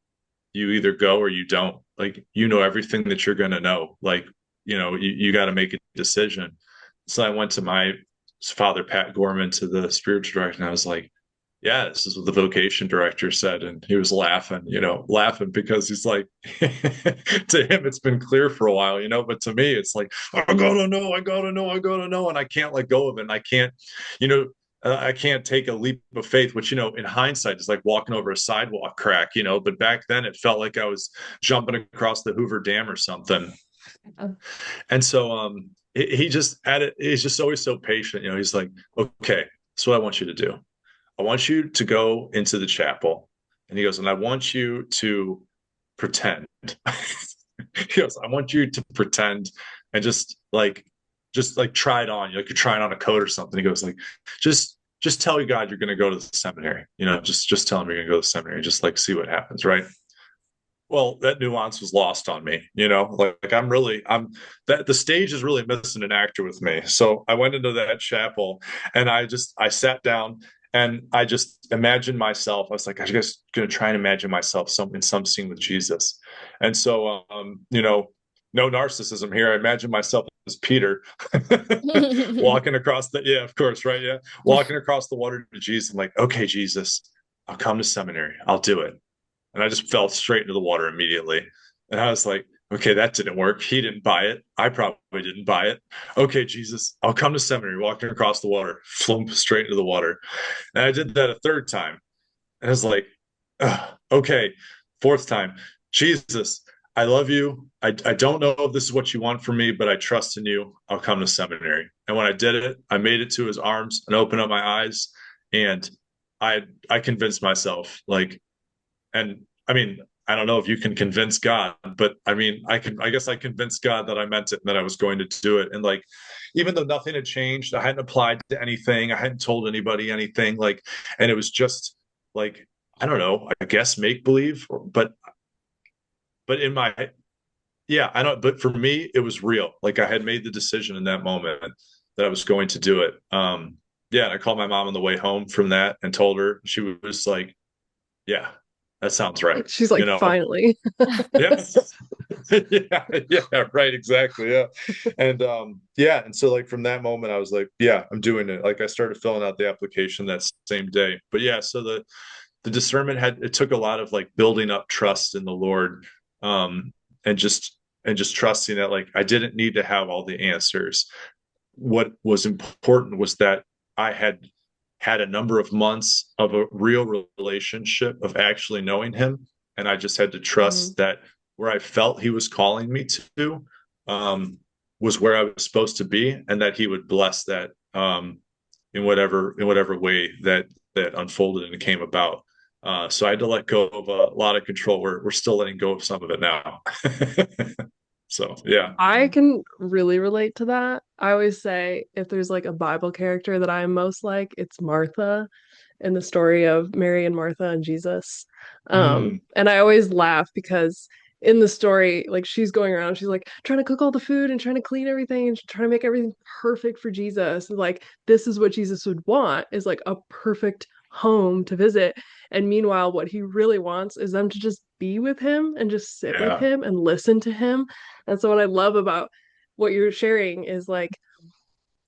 You either go or you don't. Like everything that you're gonna know. Like, you got to make a decision. So I went to my father, Pat Gorman, to the spiritual director, and I was like, yeah, this is what the vocation director said. And he was laughing, laughing because he's like, to him, it's been clear for a while, but to me, it's like, I gotta know, I gotta know, I gotta know. And I can't let go of it. And you know, I can't take a leap of faith, which, in hindsight is like walking over a sidewalk crack, but back then it felt like I was jumping across the Hoover Dam or something. And so, he just added, he's just always so patient. He's like, okay, that's what I want you to do. I want you to go into the chapel. And he goes, and I want you to pretend. He goes, I want you to pretend and just like try it on. Like you're trying on a coat or something. He goes like, just tell your God you're going to go to the seminary. Just tell him you're going to go to the seminary. Just like see what happens, right? Well, that nuance was lost on me, like I'm that the stage is really missing an actor with me. So I went into that chapel and I sat down and I just imagined myself. I was like, I just gonna try and imagine myself in some scene with Jesus. And so, no narcissism here. I imagine myself as Peter walking across yeah, of course, right. Yeah. Walking across the water to Jesus. I'm like, okay, Jesus, I'll come to seminary. I'll do it. And I just fell straight into the water immediately. And I was like, okay, that didn't work. He didn't buy it. I probably didn't buy it. Okay, Jesus, I'll come to seminary, walking across the water, flump straight into the water. And I did that a third time. And I was like, okay, fourth time, Jesus, I love you. I don't know if this is what you want from me, but I trust in you. I'll come to seminary. And when I did it, I made it to his arms and opened up my eyes. And I convinced myself, like, and I mean, I don't know if you can convince God, but I mean, I guess I convinced God that I meant it and that I was going to do it. And like, even though nothing had changed, I hadn't applied to anything, I hadn't told anybody anything, like, and it was just like, I don't know, I guess make believe, but in my, yeah, I don't, but for me, it was real. Like I had made the decision in that moment that I was going to do it. Yeah. And I called my mom on the way home from that and told her. She was like, yeah, that sounds right. She's like, finally. Yeah. Yeah, yeah, right, exactly. Yeah. And yeah, and so like from that moment I was like, yeah, I'm doing it. Like I started filling out the application that same day. But yeah, so the discernment it took a lot of like building up trust in the Lord, and just trusting that like I didn't need to have all the answers. What was important was that I had a number of months of a real relationship of actually knowing him. And I just had to trust that where I felt he was calling me to, was where I was supposed to be, and that he would bless that, in whatever way that unfolded and came about. So I had to let go of a lot of control. We're still letting go of some of it now. So yeah. I can really relate to that. I always say if there's like a Bible character that I'm most like, it's Martha in the story of Mary and Martha and Jesus. Mm, And I always laugh because in the story, like she's going around, she's like trying to cook all the food and trying to clean everything and trying to make everything perfect for Jesus. And like this is what Jesus would want is like a perfect home to visit. And meanwhile, what he really wants is them to just be with him and just sit with yeah. him and listen to him. And so what I love about what you're sharing is like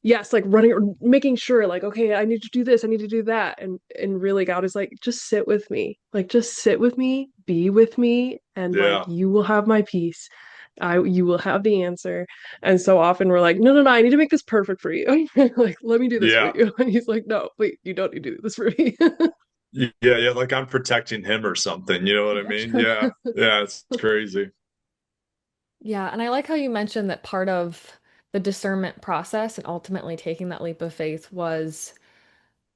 yes, like running making sure like okay, I need to do this, I need to do that. And really God is like just sit with me. Like just sit with me, be with me and like Yeah. you will have my peace. I you will have the answer. And so often we're like, no, no, no, I need to make this perfect for you. Like, let me do this for Yeah. you. And he's like, no, wait, you don't need to do this for me. Yeah. Yeah. Like I'm protecting him or something. You know what I mean? Yeah. Yeah. It's crazy. Yeah, and I like how you mentioned that part of the discernment process and ultimately taking that leap of faith was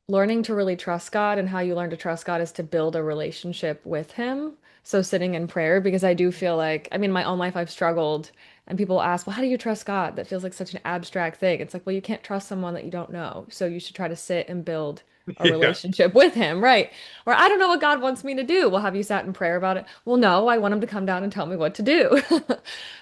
learning to really trust God, and how you learn to trust God is to build a relationship with Him. So sitting in prayer, because I do feel like, I mean, my own life I've struggled, and people ask, well, how do you trust God? That feels like such an abstract thing. It's like, well, you can't trust someone that you don't know. So you should try to sit and build a Yeah. relationship with Him, right? Or I don't know what God wants me to do. Well, have you sat in prayer about it? Well, no, I want Him to come down and tell me what to do.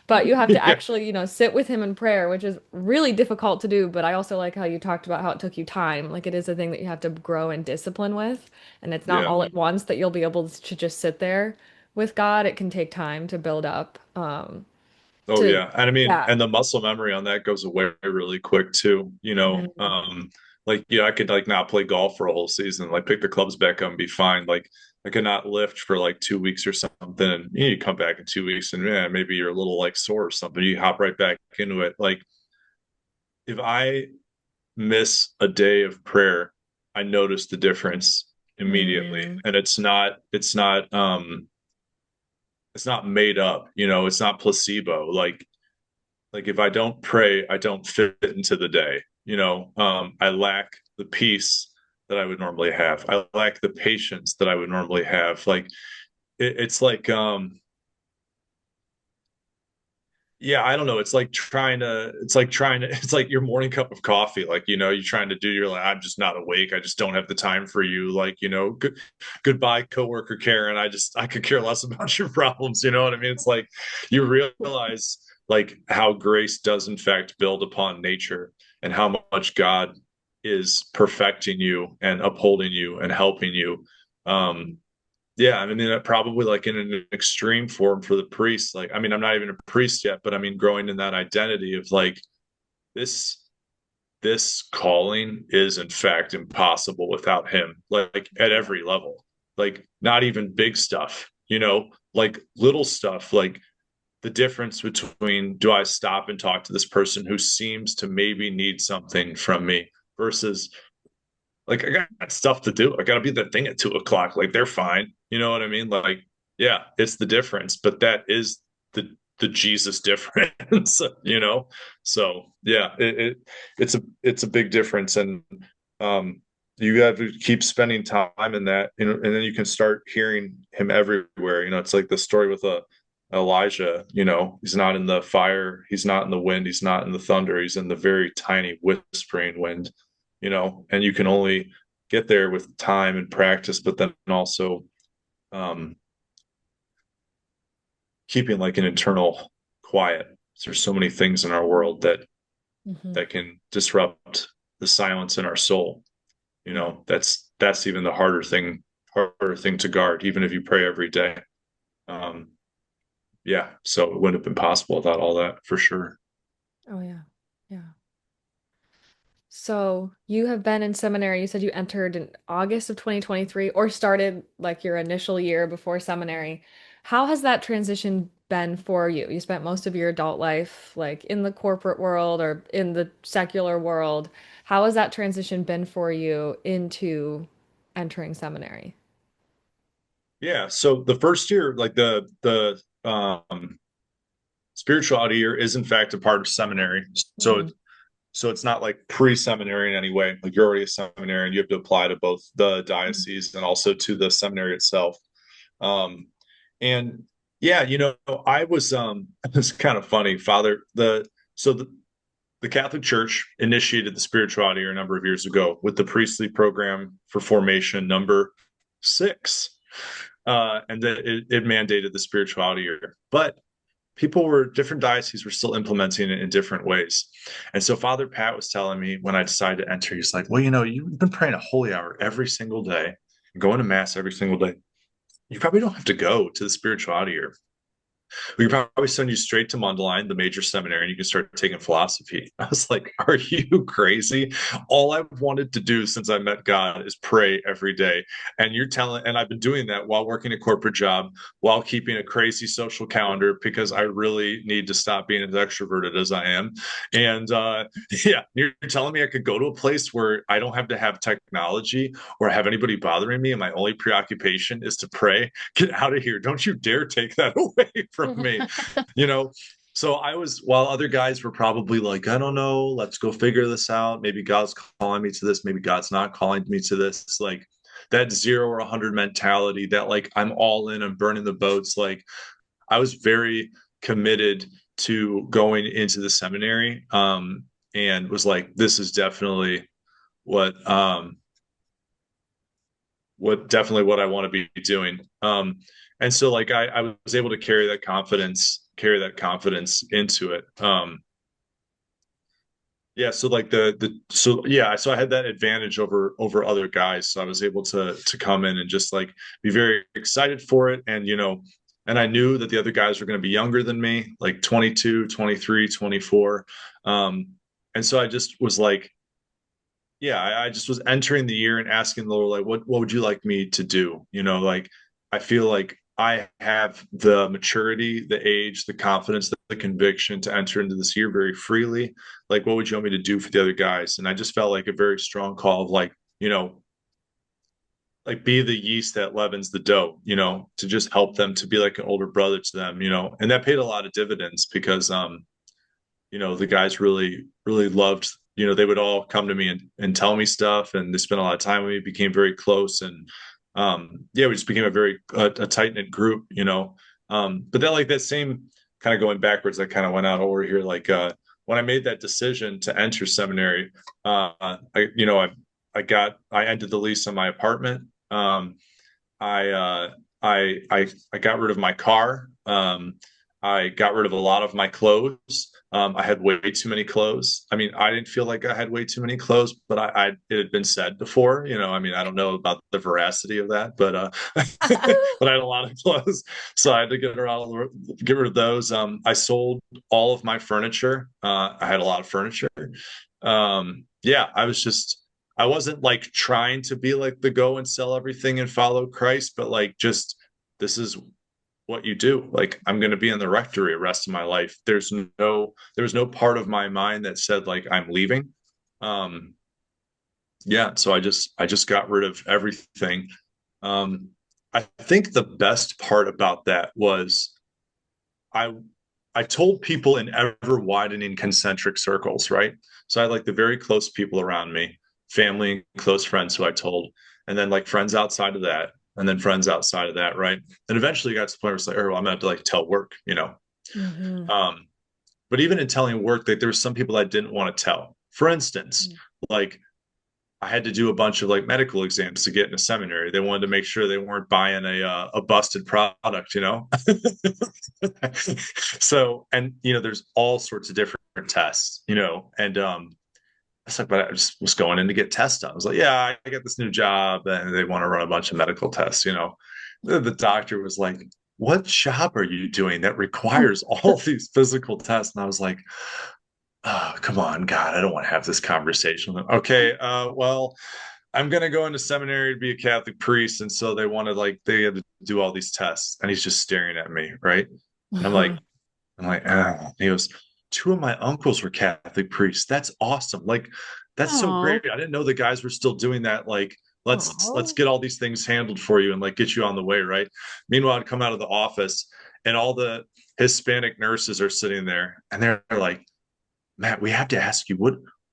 But you have to Yeah. actually, sit with him in prayer, which is really difficult to do. But I also like how you talked about how it took you time. Like it is a thing that you have to grow and discipline with. And it's not Yeah. all at once that you'll be able to just sit there with God. It can take time to build up. Oh To, yeah. And I mean, yeah. and the muscle memory on that goes away really quick too, you know. Mhm. Like yeah, I could like not play golf for a whole season, like pick the clubs back up and be fine. Like I could not lift for like 2 weeks or something. And you come back in 2 weeks and yeah, maybe you're a little like sore or something. You hop right back into it. Like if I miss a day of prayer, I notice the difference immediately. Mm. And it's not made up, you know, it's not placebo. Like if I don't pray, I don't fit into the day. You know, I lack the peace that I would normally have. I lack the patience that I would normally have. Like it's like yeah, I don't know. It's like your morning cup of coffee. Like, you know, you're trying to do, you're like, I'm just not awake. I just don't have the time for you. Like, you know, goodbye, coworker Karen. I could care less about your problems. You know what I mean? It's like you realize like how grace does in fact build upon nature and how much God is perfecting you and upholding you and helping you. Um, yeah, I mean, probably like in an extreme form for the priest. Like, I mean, I'm not even a priest yet, but I mean, growing in that identity of like this, this calling is in fact impossible without him. Like at Yeah. every level, like not even big stuff, you know, like little stuff, like the difference between do I stop and talk to this person who seems to maybe need something from me versus like I got stuff to do. I got to be at the thing at 2 o'clock. Like they're fine. You know what I mean? Like, yeah, it's the difference, but that is the Jesus difference. You know? So yeah, it's a big difference, and um, you have to keep spending time in that, you know, and then you can start hearing him everywhere. You know, it's like the story with Elijah. You know, he's not in the fire, he's not in the wind, he's not in the thunder, he's in the very tiny whispering wind, you know, and you can only get there with time and practice, but then also um, keeping like an internal quiet. There's so many things in our world Mhm. that can disrupt the silence in our soul. You know, that's even the harder thing to guard, even if you pray every day. Um, yeah, so it wouldn't have been possible without all that for sure. Oh, yeah. Yeah. So you have been in seminary. You said you entered in August of 2023 or started like your initial year before seminary. How has that transition been for you? You spent most of your adult life like in the corporate world or in the secular world. How has that transition been for you into entering seminary? Yeah, so the first year, like the spirituality year is in fact a part of seminary. So Mhm. so it's not like pre-seminary in any way. Like you're already a seminary and you have to apply to both the diocese and also to the seminary itself. Um, and Yeah, I was it's kind of funny, Father. So the Catholic Church initiated the spirituality a number of years ago with the priestly program for formation number 6. And then it mandated the spirituality year. But different dioceses were still implementing it in different ways. And so Father Pat was telling me when I decided to enter, he's like, well, you've been praying a holy hour every single day, going to mass every single day. You probably don't have to go to the spirituality year. We could probably send you straight to Mundelein, the major seminary, and you can start taking philosophy. I was like, are you crazy? All I've wanted to do since I met God is pray every day. And I've been doing that while working a corporate job, while keeping a crazy social calendar because I really need to stop being as extroverted as I am. And yeah, you're telling me I could go to a place where I don't have to have technology or have anybody bothering me, and my only preoccupation is to pray? Get out of here. Don't you dare take that away from me. You know, so while other guys were probably like, I don't know, let's go figure this out. Maybe God's calling me to this. Maybe God's not calling me to this. It's like that 0 or 100 mentality that like I'm all in, I'm burning the boats. Like I was very committed to going into the seminary, and was like, this is definitely what, what I want to be doing. And so like I was able to carry that confidence into it. Yeah, so like so I had that advantage over other guys. So I was able to come in and just like be very excited for it. And and I knew that the other guys were going to be younger than me, like 22, 23, 24. And so I just was like, yeah, I just was entering the year and asking the Lord, like, what would you like me to do? Like I feel like I have the maturity, the age, the confidence, the conviction to enter into this year very freely. Like, what would you want me to do for the other guys? And I just felt like a very strong call of like, like be the yeast that leavens the dough, to just help them, to be like an older brother to them, and that paid a lot of dividends because the guys really, really loved, they would all come to me and tell me stuff, and they spent a lot of time with me, became very close. And yeah, we just became a tight knit group, but then like that same kind of going backwards, I kind of went out over here, like, when I made that decision to enter seminary, I ended the lease on my apartment. I, uh, I got rid of my car. I got rid of a lot of my clothes. I had way too many clothes. I mean, I didn't feel like I had way too many clothes, but it had been said before. I mean, I don't know about the veracity of that, but but I had a lot of clothes, so I had to get rid of those. I sold all of my furniture. I had a lot of furniture. Yeah, I wasn't like trying to be like the go and sell everything and follow Christ, but like just this is what you do. Like I'm going to be in the rectory the rest of my life. There was no part of my mind that said like I'm leaving. Um, yeah, so I just got rid of everything. Um, I think the best part about that was I I told people in ever widening concentric circles, right? So I had like the very close people around me, family and close friends who I told, and then like friends outside of that, and then friends outside of that, right? And eventually got to the point where it's like, oh, well, I'm gonna have to like tell work. Hmm. Um, but even in telling work, like there were some people I didn't want to tell. For instance, like I had to do a bunch of like medical exams to get into seminary. They wanted to make sure they weren't buying a busted product. So, and there's all sorts of different tests, and I said, but I just was going in to get tests done. I was like, yeah, I get this new job, and they want to run a bunch of medical tests. The doctor was like, what job are you doing that requires all these physical tests? And I was like, oh, come on, God, I don't want to have this conversation. Okay, well, I'm gonna go into seminary to be a Catholic priest, and so they had to do all these tests, and he's just staring at me, right? And I'm like, ah. He goes, two of my uncles were Catholic priests. That's awesome. Like, that's so Oh, great. I didn't know the guys were still doing that. Like, let's oh. get all these things handled for you and like get you on the way, right? Meanwhile, I'd come out of the office and all the Hispanic nurses are sitting there and they're like, Matt, we have to ask you,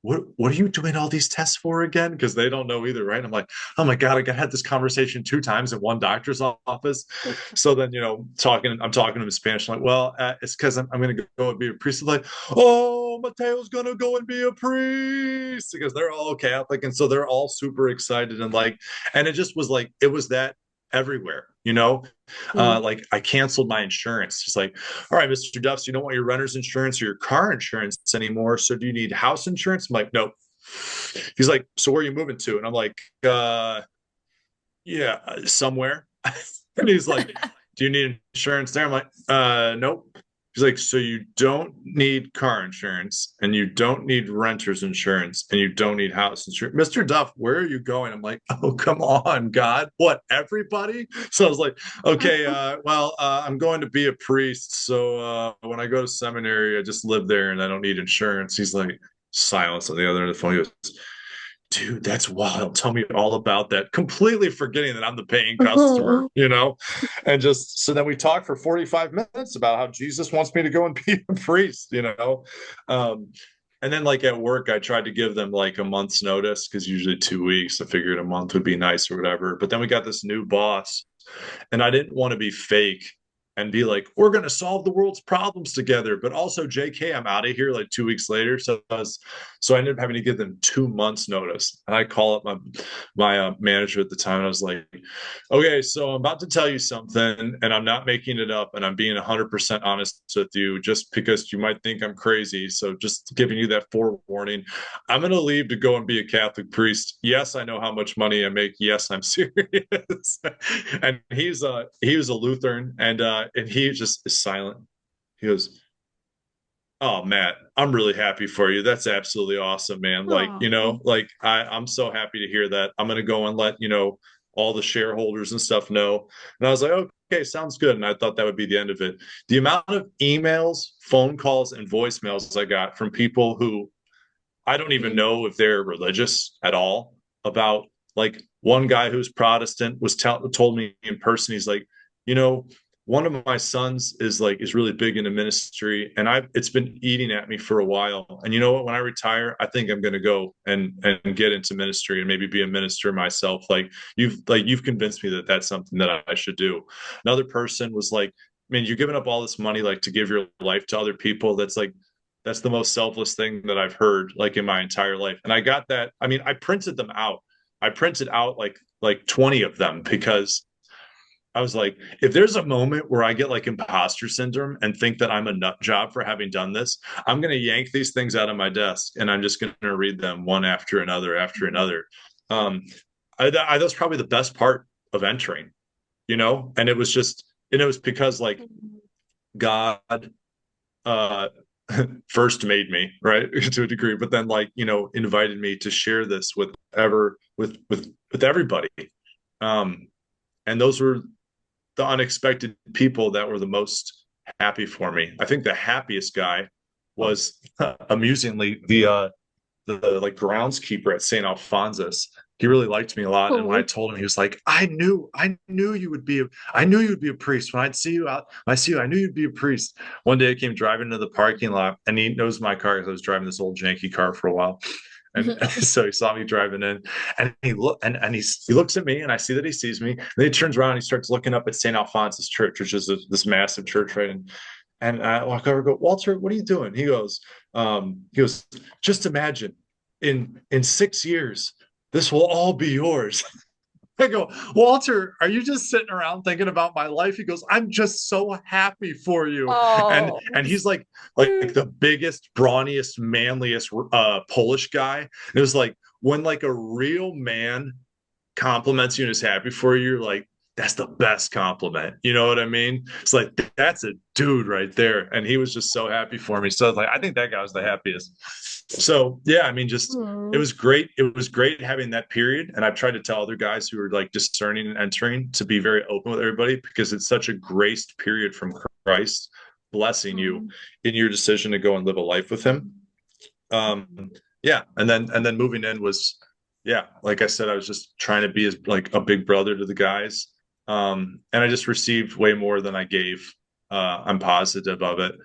what are you doing all these tests for again? Because they don't know either, right? I'm like, oh my God, I had this conversation 2 times in one doctor's office. So then, I'm talking to him in Spanish. I'm like, well, it's because I'm going to go and be a priest. I'm like, oh, Mateo's going to go and be a priest because they're all Catholic. And so they're all super excited. And it just was like, it was that everywhere, Mm. like I canceled my insurance. Just like, all right, Mr. Duffs, you don't want your renter's insurance or your car insurance anymore. So do you need house insurance? I'm like, nope. He's like, so where are you moving to? And I'm like, yeah, somewhere. And he's like, do you need insurance there? I'm like, nope. He's like, so you don't need car insurance and you don't need renter's insurance and you don't need house insurance. Mr. Duff, where are you going? I'm like, oh, come on, God. What, everybody? So I was like, okay, well, I'm going to be a priest. So when I go to seminary, I just live there and I don't need insurance. He's like, silence on the other end of the phone. He goes, dude, that's wild. Tell me all about that. Completely forgetting that I'm the paying customer, Oh. And just so then we talked for 45 minutes about how Jesus wants me to go and be a priest. Um, and then like at work, I tried to give them like a month's notice because usually 2 weeks. I figured a month would be nice or whatever. But then we got this new boss and I didn't want to be fake and be like, we're going to solve the world's problems together. But also, JK, I'm out of here like 2 weeks later. So I ended up having to give them 2 months notice. And I call up my manager at the time. And I was like, okay, so I'm about to tell you something and I'm not making it up. And I'm being 100% honest with you just because you might think I'm crazy. So just giving you that forewarning. I'm going to leave to go and be a Catholic priest. Yes, I know how much money I make. Yes, I'm serious. And he was a Lutheran, and he just is silent. He goes, "Oh, Matt, I'm really happy for you. That's absolutely awesome, man. Like, Oh. like I'm so happy to hear that. I'm gonna go and let all the shareholders and stuff know." And I was like, okay, sounds good. And I thought that would be the end of it. The amount of emails, phone calls, and voicemails I got from people who I don't even Mm. know if they're religious at all. About like one guy who's Protestant was told me in person, he's like, you know, one of my sons is really big into ministry, and I it's been eating at me for a while. And you know what? When I retire, I think I'm going to go and get into ministry and maybe be a minister myself. You've convinced me that that's something that I should do. Another person was like, man, you're giving up all this money like to give your life to other people. That's the most selfless thing that I've heard like in my entire life. And I got that. I mean, I printed them out. I printed out like 20 of them because I was like, if there's a moment where I get like imposter syndrome and think that I'm a nut job for having done this, I'm going to yank these things out of my desk and I'm just going to read them one after another. Um, that was probably the best part of entering, and it was because like God uh first made me right to a degree, but then like invited me to share this with everybody. um and those were the unexpected people that were the most happy for me. I think the happiest guy was amusingly the like groundskeeper at St. Alphonsus. He really liked me a lot. And when I Oh. told him, he was like, I knew you would be a priest. When I'd see you out, I see you, I knew you'd be a priest. One day I came driving into the parking lot and he knows my car because I was driving this old janky car for a while. And so he saw me driving in and he looks at me and I see that he sees me. And then he turns around and he starts looking up at St. Alphonsus Church, which is this massive church, right? And I walk over and go, Walter, what are you doing? He goes, just imagine in 6 years, this will all be yours. I go, Walter, are you just sitting around thinking about my life? He goes, I'm just so happy for you. And Oh, and he's like the biggest, brawniest, manliest Polish guy. And it was like when like a real man compliments you and is happy for you, you're like, that's the best compliment. You know what I mean? It's like that's a dude right there. And he was just so happy for me. So I was like, I think that guy was the happiest. So yeah, I mean, just it Oh. was great. It was great having that period. And I've tried to tell other guys who are like discerning and entering to be very open with everybody because it's such a graced period from Christ blessing you Mm. in your decision to go and live a life with him. um yeah, and then moving in was, yeah, like I said, I was just trying to be as like a big brother to the guys. And I just received way more than I gave. I'm positive of it.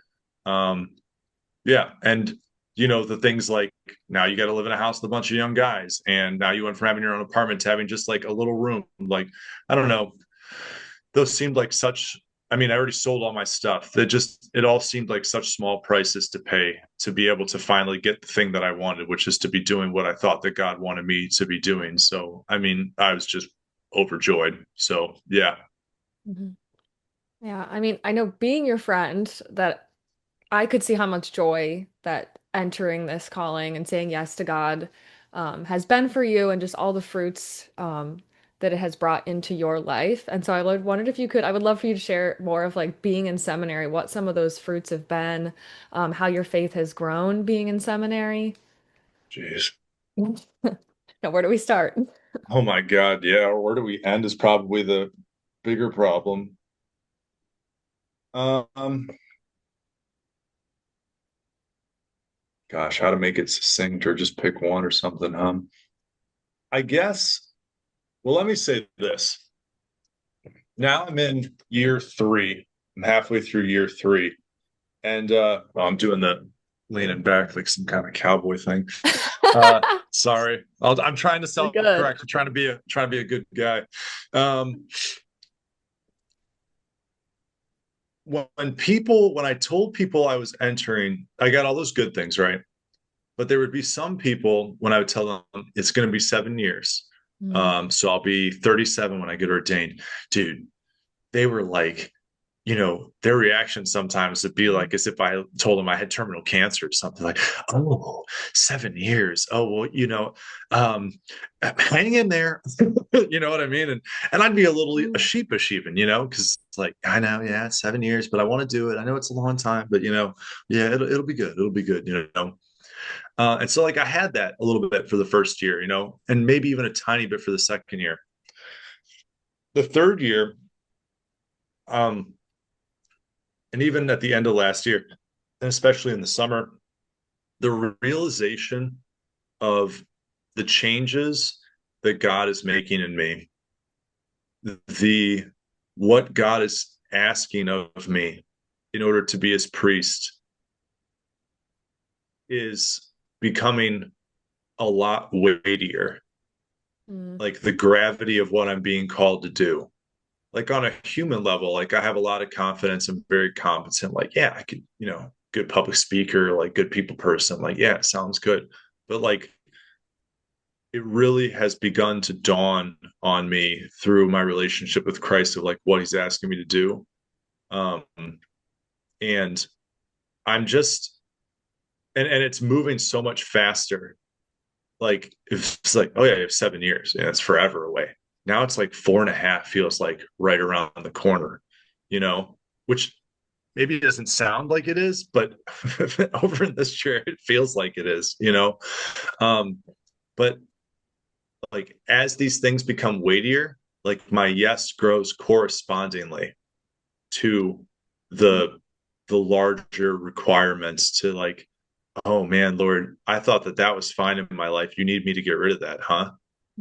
Yeah, and the things like now you got to live in a house with a bunch of young guys, and now you went from having your own apartment to having just like a little room. Like, I don't know, those seemed like such. I mean, I already sold all my stuff. It all seemed like such small prices to pay to be able to finally get the thing that I wanted, which is to be doing what I thought that God wanted me to be doing. So, I mean, I was just overjoyed. So, yeah. Mhm. Yeah, I mean, I know being your friend that I could see how much joy that entering this calling and saying yes to God has been for you and just all the fruits that it has brought into your life. And so wondered if you could, I would love for you to share more of like being in seminary, what some of those fruits have been, how your faith has grown being in seminary. Jeez. Now, where do we start? Oh my God. Yeah. Where do we end is probably the bigger problem. Um, Gosh, how to make it succinct or just pick one or something, huh? I guess, well, let me say this. Now I'm in year three. I'm halfway through year three. And well, I'm doing the leaning back like some kind of cowboy thing. Sorry. I'm trying to You're good. self-correct. I'm trying to be a good guy. Um, when I told people I was entering, I got all those good things, right? But there would be some people when I would tell them it's going to be 7 years. Mm. So I'll be 37 when I get ordained. Dude, they were like, their reaction sometimes would be like as if I told them I had terminal cancer or something like, oh, 7 years. Oh, well, um, hang in there. You know what I mean? And I'd be a little a sheepish even, because it's like, I know, yeah, 7 years, but I want to do it. I know it's a long time, but yeah, it'll be good. It'll be good, and so like I had that a little bit for the first year, and maybe even a tiny bit for the second year. The third year, um, and even at the end of last year, and especially in the summer, the realization of the changes that God is making in me, the what God is asking of me in order to be his priest is becoming a lot weightier. Mm. Like the gravity of what I'm being called to do. Like on a human level, like I have a lot of confidence. I'm very competent. Like, yeah, I could, good public speaker, like good people person. Like, yeah, sounds good. But like it really has begun to dawn on me through my relationship with Christ of like what he's asking me to do. Um, and I'm just and it's moving so much faster. Like it's like, oh yeah, you have 7 years. Yeah, it's forever away. Now it's like 4.5 feels like right around the corner, which maybe it doesn't sound like it is, but over in this chair, it feels like it is. Um, but like as these things become weightier, like my yes grows correspondingly to the the larger requirements to like, oh man, Lord, I thought that was fine in my life. You need me to get rid of that, huh?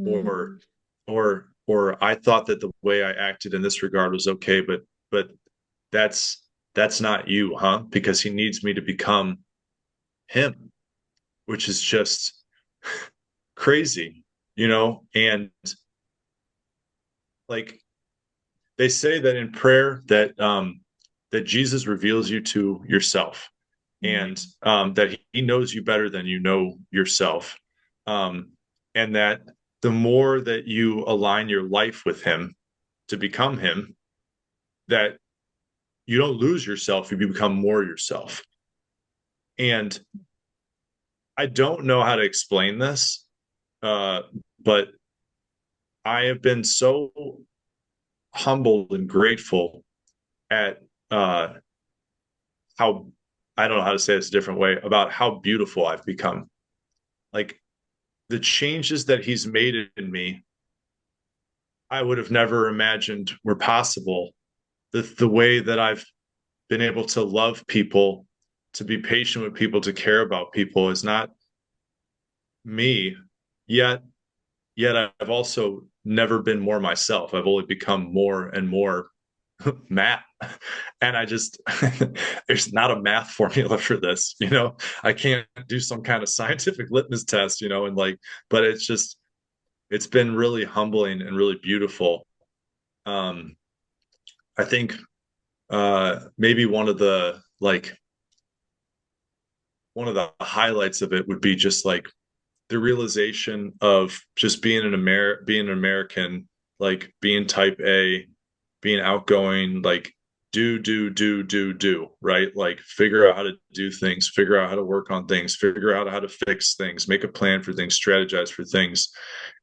Or Mhm. or I thought that the way I acted in this regard was okay, but that's that's not you, huh? Because he needs me to become him, which is just crazy, and like they say that in prayer that Jesus reveals you to yourself, Mm. and that he knows you better than you know yourself, um, and that the more that you align your life with him to become him, that you don't lose yourself, you become more yourself. And I don't know how to explain this, uh, but I have been so humbled and grateful at how I don't know how to say this a different way about how beautiful I've become. Like the changes that he's made in me, I would have never imagined were possible. The way that I've been able to love people, to be patient with people, to care about people is not me. Yet, yet I've also never been more myself. I've only become more and more Matt. And I just, there's not a math formula for this, you know, I can't do some kind of scientific litmus test, you know, and like, but it's just, it's been really humbling and really beautiful. Um, I think maybe one of the highlights of it would be just like the realization of just being an American, like being type A, being outgoing, like do, right? Like figure out how to do things, figure out how to work on things, figure out how to fix things, make a plan for things, strategize for things.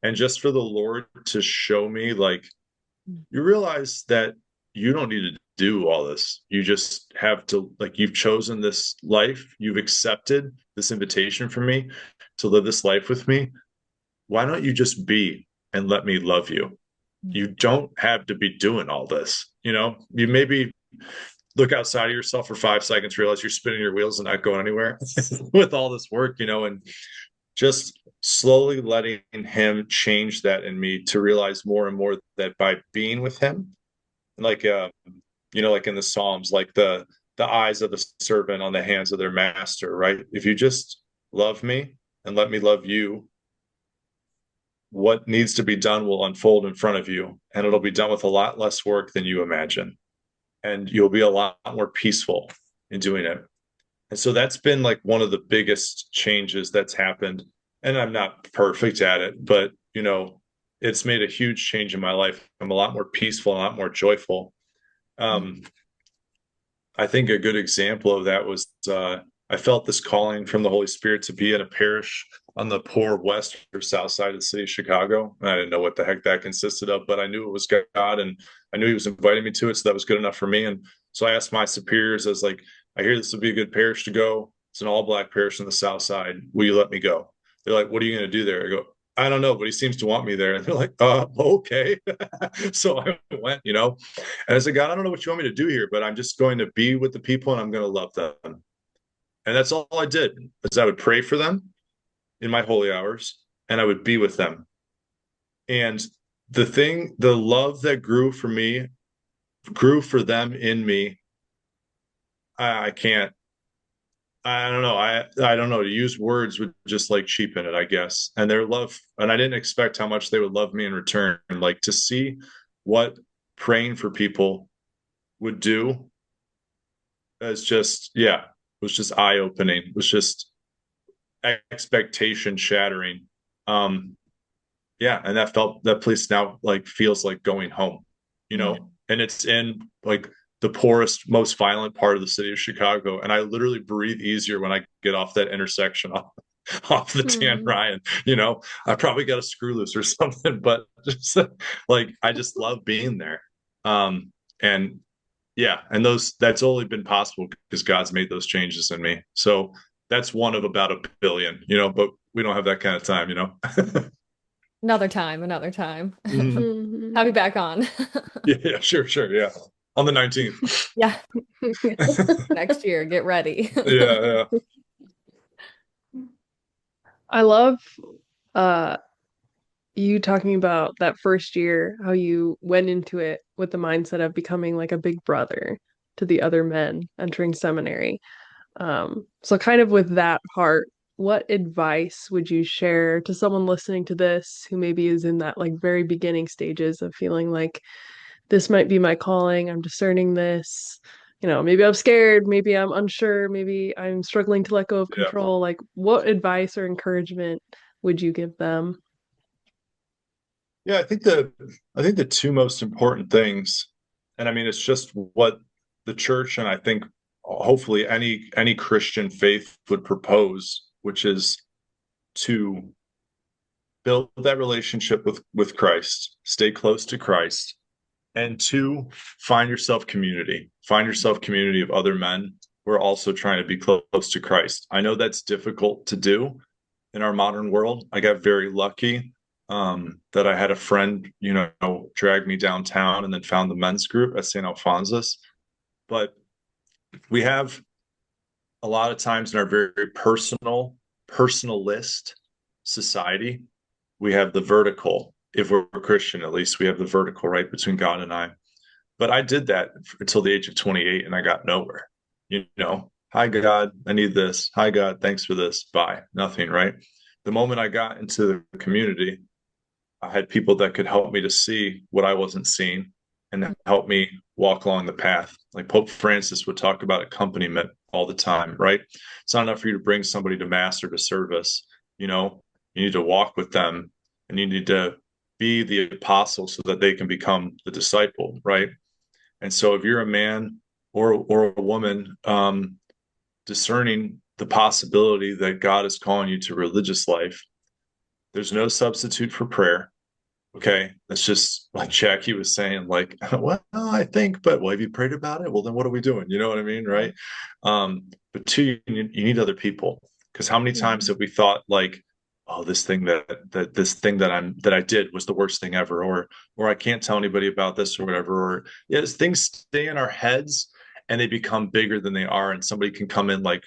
And just for the Lord to show me, like, you realize that you don't need to do all this. You just have to, like, you've chosen this life, you've accepted this invitation from me to live this life with me. Why don't you just be and let me love you? You don't have to be doing all this. You know, you maybe look outside of yourself for 5 seconds, realize you're spinning your wheels and not going anywhere with all this work, you know, and just slowly letting him change that in me to realize more and more that by being with him, like you know, like in the Psalms, like the eyes of the servant on the hands of their master, right? If you just love me and let me love you, what needs to be done will unfold in front of you, and it'll be done with a lot less work than you imagine, and you'll be a lot more peaceful in doing it. And so that's been like one of the biggest changes that's happened. And I'm not perfect at it, but you know, it's made a huge change in my life. I'm a lot more peaceful, a lot more joyful. Um, I think a good example of that was I felt this calling from the Holy Spirit to be in a parish on the poor west or south side of the city of Chicago. And I didn't know what the heck that consisted of, but I knew it was God, and I knew He was inviting me to it. So that was good enough for me. And so I asked my superiors, I was like, I hear this would be a good parish to go. It's an all black parish on the south side. Will you let me go? They're like, what are you going to do there? I go, I don't know, but he seems to want me there. And they're like, okay. So I went, you know, and I said, God, I don't know what you want me to do here, but I'm just going to be with the people and I'm going to love them. And that's all I did, is I would pray for them in my holy hours and I would be with them. And the love that grew for me, grew for them in me. I can't, I don't know. I don't know. To use words would just like cheapen it, I guess. And their love, and I didn't expect how much they would love me in return. And like to see what praying for people would do as just, yeah, it was just eye opening. It was just expectation shattering. Um, yeah, and that place now like feels like going home, you Yeah. know, and it's in like the poorest, most violent part of the city of Chicago. And I literally breathe easier when I get off that intersection off the Dan Hmm. Ryan, you know. I probably got a screw loose or something, but just like I just love being there. And yeah, and that's only been possible because God's made those changes in me. So that's one of about a billion, you know, but we don't have that kind of time, you know. Another time, another time. Mhm. Hmm. Have you back on. Yeah, yeah, sure, yeah. On the 19th. Yeah, next year, get ready. Yeah, yeah. I love uh you talking about that first year, how you went into it with the mindset of becoming like a big brother to the other men entering seminary. So kind of with that heart, what advice would you share to someone listening to this who maybe is in that like very beginning stages of feeling like this might be my calling, I'm discerning this, maybe I'm scared, maybe I'm unsure, maybe I'm struggling to let go of Yeah. control. Like what advice or encouragement would you give them? Yeah, I think the two most important things, and I mean it's just what the church and I think hopefully any Christian faith would propose, which is to build that relationship with Christ, stay close to Christ, and two, find yourself community of other men who are also trying to be close to Christ. I know that's difficult to do in our modern world. I got very lucky that I had a friend, you know, drag me downtown and then found the men's group at St. Alphonsus. But we have a lot of times in our very personalist society, we have the vertical. If we're Christian, at least we have the vertical, right, between God and I. But I did that until the age of 28 and I got nowhere. Hi God, I need this. Hi God, thanks for this. Bye. Nothing, right? The moment I got into the community, I had people that could help me to see what I wasn't seeing and help me walk along the path. Like Pope Francis would talk about accompaniment all the time, right? It's not enough for you to bring somebody to mass or to service. You need to walk with them and you need to be the apostle so that they can become the disciple, right? And so if you're a man or a woman discerning the possibility that God is calling you to religious life, there's no substitute for prayer. Okay, that's just like Jacque was saying, like, well, I think, but well, have you prayed about it? Well, then what are we doing? You know what I mean, right? But two, you need other people because how many times Mhm. have we thought like, oh, this thing that I did was the worst thing ever, or I can't tell anybody about this or whatever, or yes, things stay in our heads and they become bigger than they are, and somebody can come in like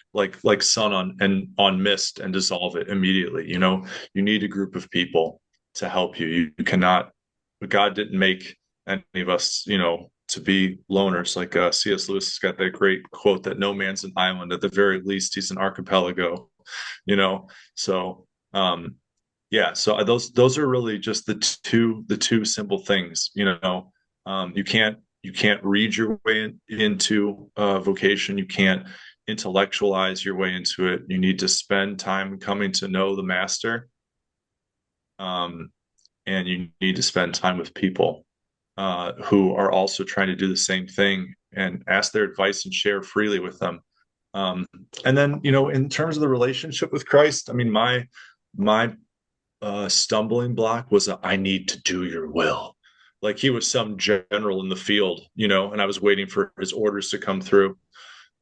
sun on mist and dissolve it immediately. You need a group of people to help you. You cannot, God didn't make any of us, to be loners. Like C.S. Lewis has got that great quote that no man's an island. At the very least, he's an archipelago, you know? So, yeah, so those are really just the two simple things, you can't read your way into vocation. You can't intellectualize your way into it. You need to spend time coming to know the master. Um, and you need to spend time with people who are also trying to do the same thing and ask their advice and share freely with them. Um, and then, in terms of the relationship with Christ, I mean, my stumbling block was I need to do your will. Like he was some general in the field, and I was waiting for his orders to come through.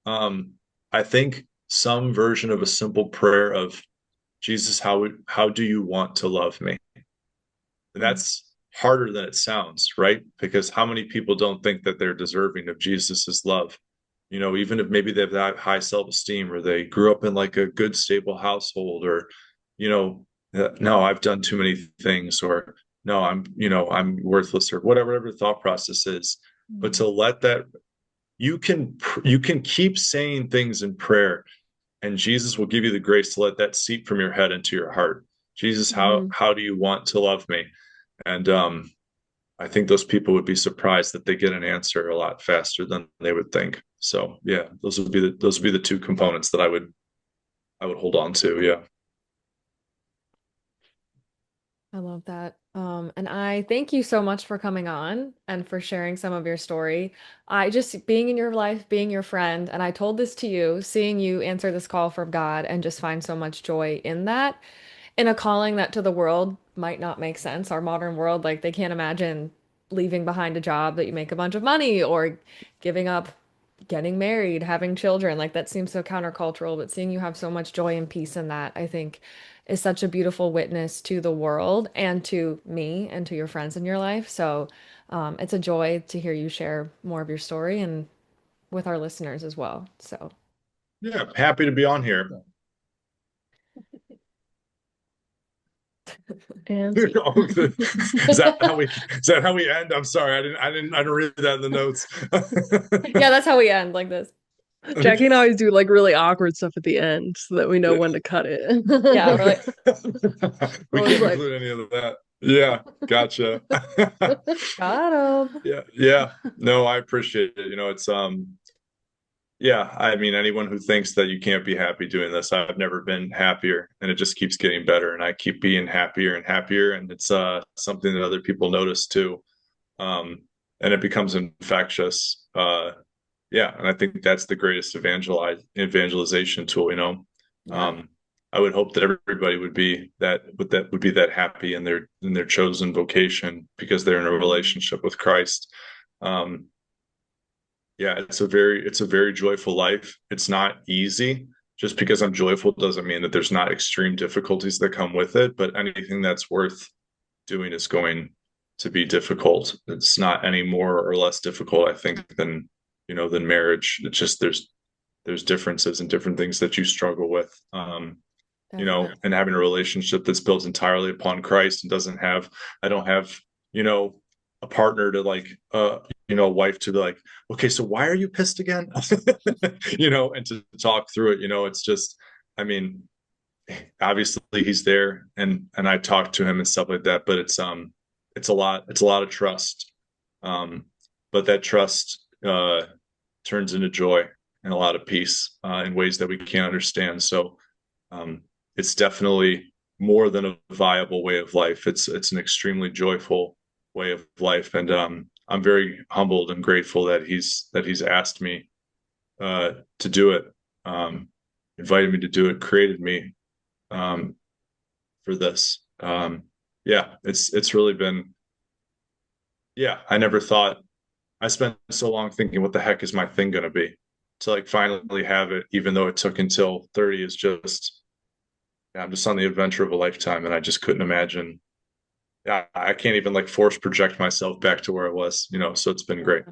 Um, I think some version of a simple prayer of Jesus, how do you want to love me? And that's harder than it sounds, right? Because how many people don't think that they're deserving of Jesus's love? Even if maybe they have that high self-esteem or they grew up in like a good, stable household, or, no, I've done too many things, or no, I'm worthless, or whatever the thought process is. But to let that, you can keep saying things in prayer, and Jesus will give you the grace to let that seep from your head into your heart. Jesus, how Mhm. how do you want to love me? And I think those people would be surprised that they get an answer a lot faster than they would think. So yeah, those would be the two components that I would hold on to. Yeah. I love that. And I thank you so much for coming on and for sharing some of your story. I just being in your life, being your friend, and I told this to you, seeing you answer this call from God and just find so much joy in that, in a calling that to the world might not make sense. Our modern world, like they can't imagine leaving behind a job that you make a bunch of money or giving up getting married, having children. Like that seems so countercultural, but seeing you have so much joy and peace in that, I think is such a beautiful witness to the world and to me and to your friends in your life. So it's a joy to hear you share more of your story and with our listeners as well. So Yeah. Happy to be on here. And see. Is that how we end? I'm sorry. I didn't read that in the notes. yeah, that's how we end like this. Jackie and Okay. I always do like really awkward stuff at the end so that we know when to cut it. Yeah, we're like, We We're always can't like, include any of that. Yeah, gotcha. got him. Yeah, yeah. No, I appreciate it. It's yeah, I mean, anyone who thinks that you can't be happy doing this, I've never been happier, and it just keeps getting better, and I keep being happier and happier, and it's something that other people notice too. Um, and it becomes infectious. Yeah, and I think that's the greatest evangelization tool, Yeah, Um, I would hope that everybody would be that happy in their chosen vocation because they're in a relationship with Christ. Um, yeah, it's a very joyful life. It's not easy. Just because I'm joyful doesn't mean that there's not extreme difficulties that come with it, but anything that's worth doing is going to be difficult. It's not any more or less difficult, I think, than marriage. It's just there's differences and different things that you struggle with. definitely. And having a relationship that's built entirely upon Christ and I don't have, a partner to like wife to be like, okay, so why are you pissed again? And to talk through it, it's just, I mean, obviously he's there and I talk to him and stuff like that, but it's a lot of trust. But that trust turns into joy and a lot of peace in ways that we can't understand. So um, it's definitely more than a viable way of life. It's an extremely joyful way of life, and I'm very humbled and grateful that he's asked me to do it, um, invited me to do it, created me um, for this. Yeah, it's really been. Yeah, I never thought. I spent so long thinking, what the heck is my thing going to be? To like finally have it, even though it took until 30, is just, yeah, I'm just on the adventure of a lifetime, and I just couldn't imagine. Yeah, I can't even like force project myself back to where I was. So it's been great.